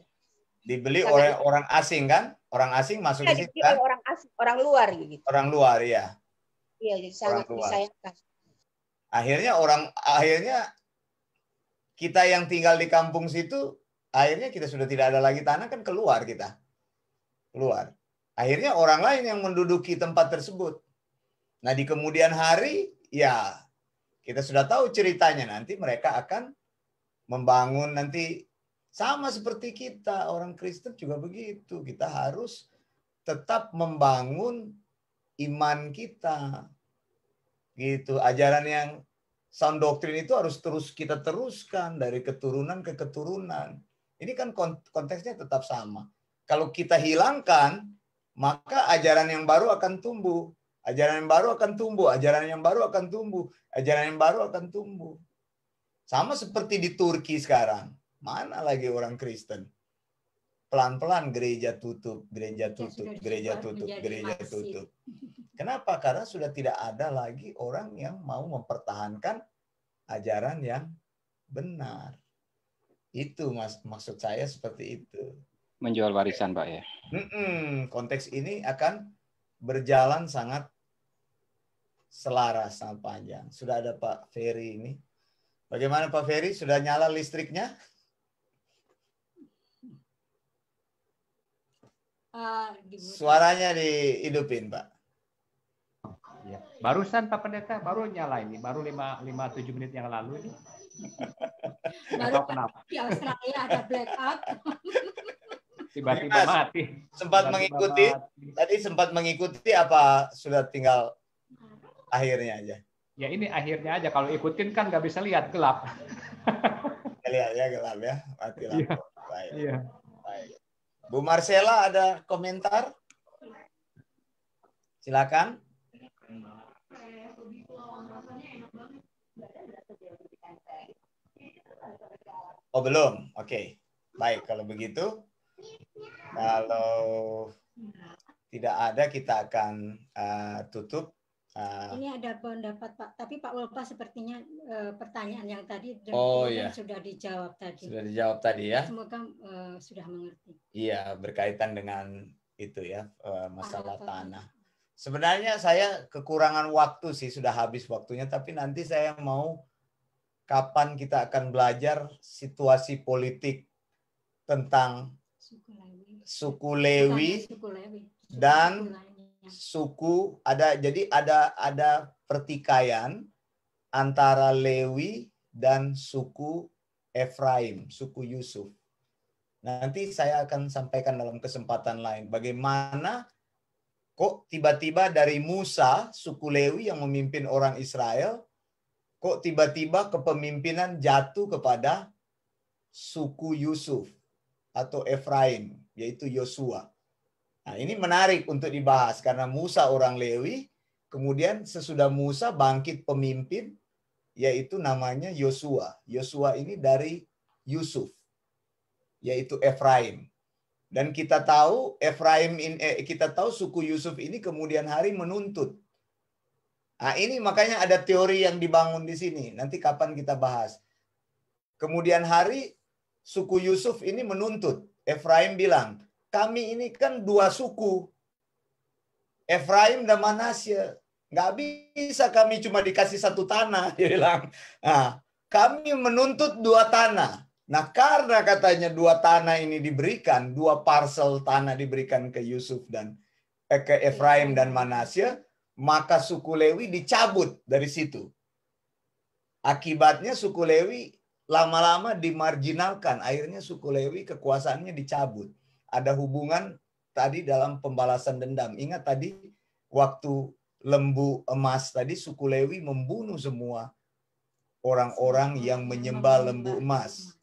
Dibeli oleh orang asing kan? Orang asing masuk ya, ke situ kan? Oleh orang asing, orang luar gitu. Orang luar ya. Iya, jadi sangat disayangkan. Akhirnya kita yang tinggal di kampung situ, akhirnya kita sudah tidak ada lagi tanah, kan keluar kita. Keluar. Akhirnya orang lain yang menduduki tempat tersebut. Nah, di kemudian hari, ya kita sudah tahu ceritanya, nanti mereka akan membangun nanti sama seperti kita, orang Kristen juga begitu. Kita harus tetap membangun iman kita. Gitu, ajaran yang sound doktrin itu harus terus kita teruskan dari keturunan ke keturunan. Ini kan konteksnya tetap sama. Kalau kita hilangkan, maka ajaran yang baru akan tumbuh. Ajaran yang baru akan tumbuh, ajaran yang baru akan tumbuh, ajaran yang baru akan tumbuh. Sama seperti di Turki sekarang. Mana lagi orang Kristen? Pelan-pelan gereja tutup, gereja tutup, gereja tutup, gereja tutup. Kenapa? Karena sudah tidak ada lagi orang yang mau mempertahankan ajaran yang benar. Itu maksud saya seperti itu. Menjual warisan, Pak ya. Konteks ini akan berjalan sangat selaras, sangat panjang. Sudah ada Pak Ferry ini. Bagaimana Pak Ferry? Sudah nyala listriknya? Suaranya dihidupin, Pak. Ya. Barusan Pak Pendeta baru nyala ini, baru 5-7 menit yang lalu ini. Baru kenapa? Di Australia ada blackout. Tiba-tiba mati. Sempat mengikuti, tadi sempat mengikuti apa sudah tinggal akhirnya aja? Ya ini akhirnya aja, kalau ikutin kan nggak bisa lihat, gelap. Lihat ya, gelap ya, mati lampu. Baik. Iya. Baik. Bu Marcella ada komentar? Silakan. Oh belum, oke. Baik, kalau begitu, kalau tidak ada kita akan tutup. Ini ada pendapat Pak, tapi Pak Wolpa sepertinya pertanyaan yang tadi sudah dijawab tadi. Sudah dijawab tadi ya. Semoga sudah mengerti. Iya, berkaitan dengan itu ya, masalah tanah. Sebenarnya saya kekurangan waktu sih, sudah habis waktunya, tapi nanti saya mau kapan kita akan belajar situasi politik tentang suku Lewi dan suku ada pertikaian antara Lewi dan suku Efraim, suku Yusuf. Nanti saya akan sampaikan dalam kesempatan lain bagaimana kok tiba-tiba dari Musa, suku Lewi yang memimpin orang Israel, kok tiba-tiba kepemimpinan jatuh kepada suku Yusuf atau Efraim, yaitu Yosua. Nah, ini menarik untuk dibahas karena Musa orang Lewi, kemudian sesudah Musa bangkit pemimpin, yaitu namanya Yosua. Yosua ini dari Yusuf, yaitu Efraim. Dan kita tahu kita tahu suku Yusuf ini kemudian hari menuntut. Nah, ini makanya ada teori yang dibangun di sini. Nanti kapan kita bahas. Kemudian hari suku Yusuf ini menuntut. Efraim bilang, kami ini kan dua suku. Efraim dan Manasye. Nggak bisa kami cuma dikasih satu tanah. Dia bilang. Nah, kami menuntut dua tanah. Nah, karena katanya dua tanah ini diberikan, dua parcel tanah diberikan ke Yusuf dan ke Efraim dan Manasye, maka suku Lewi dicabut dari situ. Akibatnya suku Lewi lama-lama dimarginalkan. Akhirnya suku Lewi kekuasaannya dicabut. Ada hubungan tadi dalam pembalasan dendam. Ingat tadi waktu lembu emas tadi suku Lewi membunuh semua orang-orang yang menyembah lembu emas.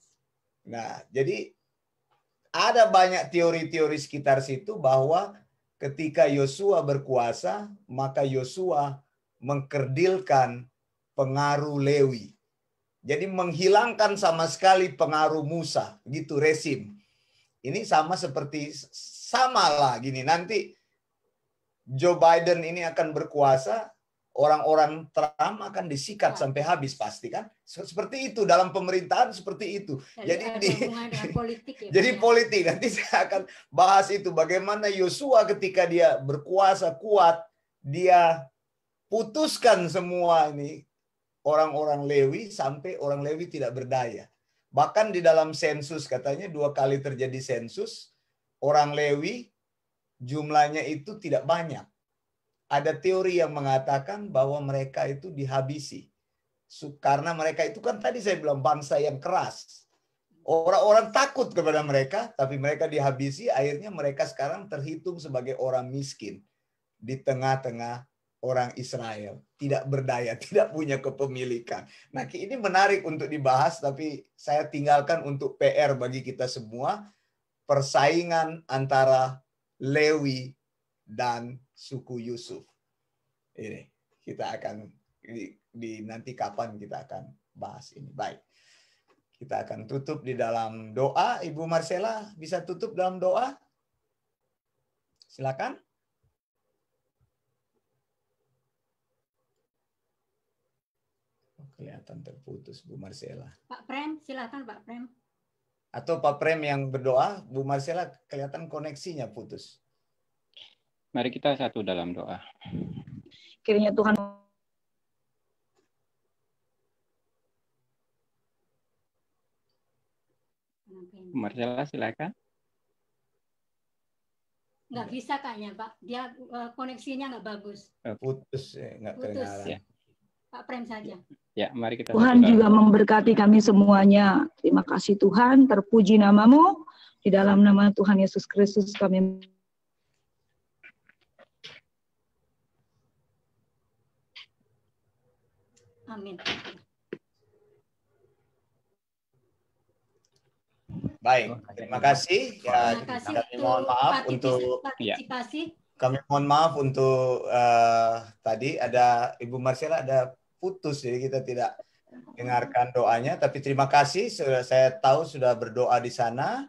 Nah, jadi ada banyak teori-teori sekitar situ bahwa ketika Yosua berkuasa, maka Yosua mengkerdilkan pengaruh Lewi. Jadi menghilangkan sama sekali pengaruh Musa, gitu rezim. Ini sama lah gini, nanti Joe Biden ini akan berkuasa, orang-orang Trump akan disikat sampai habis pasti kan? Seperti itu dalam pemerintahan seperti itu. Jadi politik nanti saya akan bahas itu bagaimana Yosua ketika dia berkuasa kuat, dia putuskan semua ini orang-orang Lewi sampai orang Lewi tidak berdaya. Bahkan di dalam sensus katanya 2 kali terjadi sensus, orang Lewi jumlahnya itu tidak banyak. Ada teori yang mengatakan bahwa mereka itu dihabisi. Karena mereka itu kan tadi saya bilang bangsa yang keras. Orang-orang takut kepada mereka, tapi mereka dihabisi, akhirnya mereka sekarang terhitung sebagai orang miskin. Di tengah-tengah orang Israel, tidak berdaya, tidak punya kepemilikan. Nah, ini menarik untuk dibahas, tapi saya tinggalkan untuk PR bagi kita semua, persaingan antara Lewi dan suku Yusuf. Ini kita akan nanti kapan kita akan bahas ini. Baik, kita akan tutup di dalam doa. Ibu Marcella bisa tutup dalam doa? Silakan. Kelihatan terputus Bu Marcella. Pak Prem, silakan Pak Prem. Atau Pak Prem yang berdoa, Bu Marcella kelihatan koneksinya putus. Mari kita satu dalam doa. Kiranya Tuhan Marcella silakan. Nggak bisa kayaknya Pak, dia koneksinya nggak bagus. Putus, nggak kedengaran. Ya. Pak Prem saja. Ya, mari kita Tuhan juga memberkati kami semuanya. Terima kasih Tuhan, terpuji namamu. Di dalam nama Tuhan Yesus Kristus kami. Amin. Baik, terima kasih. Ya, terima kasih kami mohon maaf untuk partisipasi. Kami mohon maaf untuk tadi ada Ibu Marcella ada putus, jadi kita tidak dengarkan doanya. Tapi terima kasih, saya tahu sudah berdoa di sana,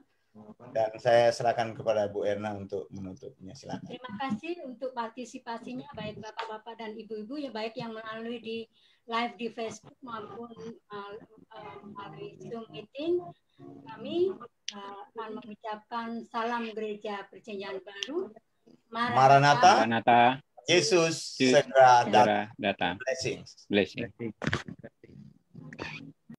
dan saya serahkan kepada Bu Erna untuk menutupnya. Silakan. Terima kasih untuk partisipasinya, baik bapak-bapak dan ibu-ibu, ya baik yang melalui di live di Facebook maupun melalui Zoom meeting. Kami akan mengucapkan salam Gereja Perjanjian Baru. Maranatha. Maranatha. Yesus segera datang. Blessings.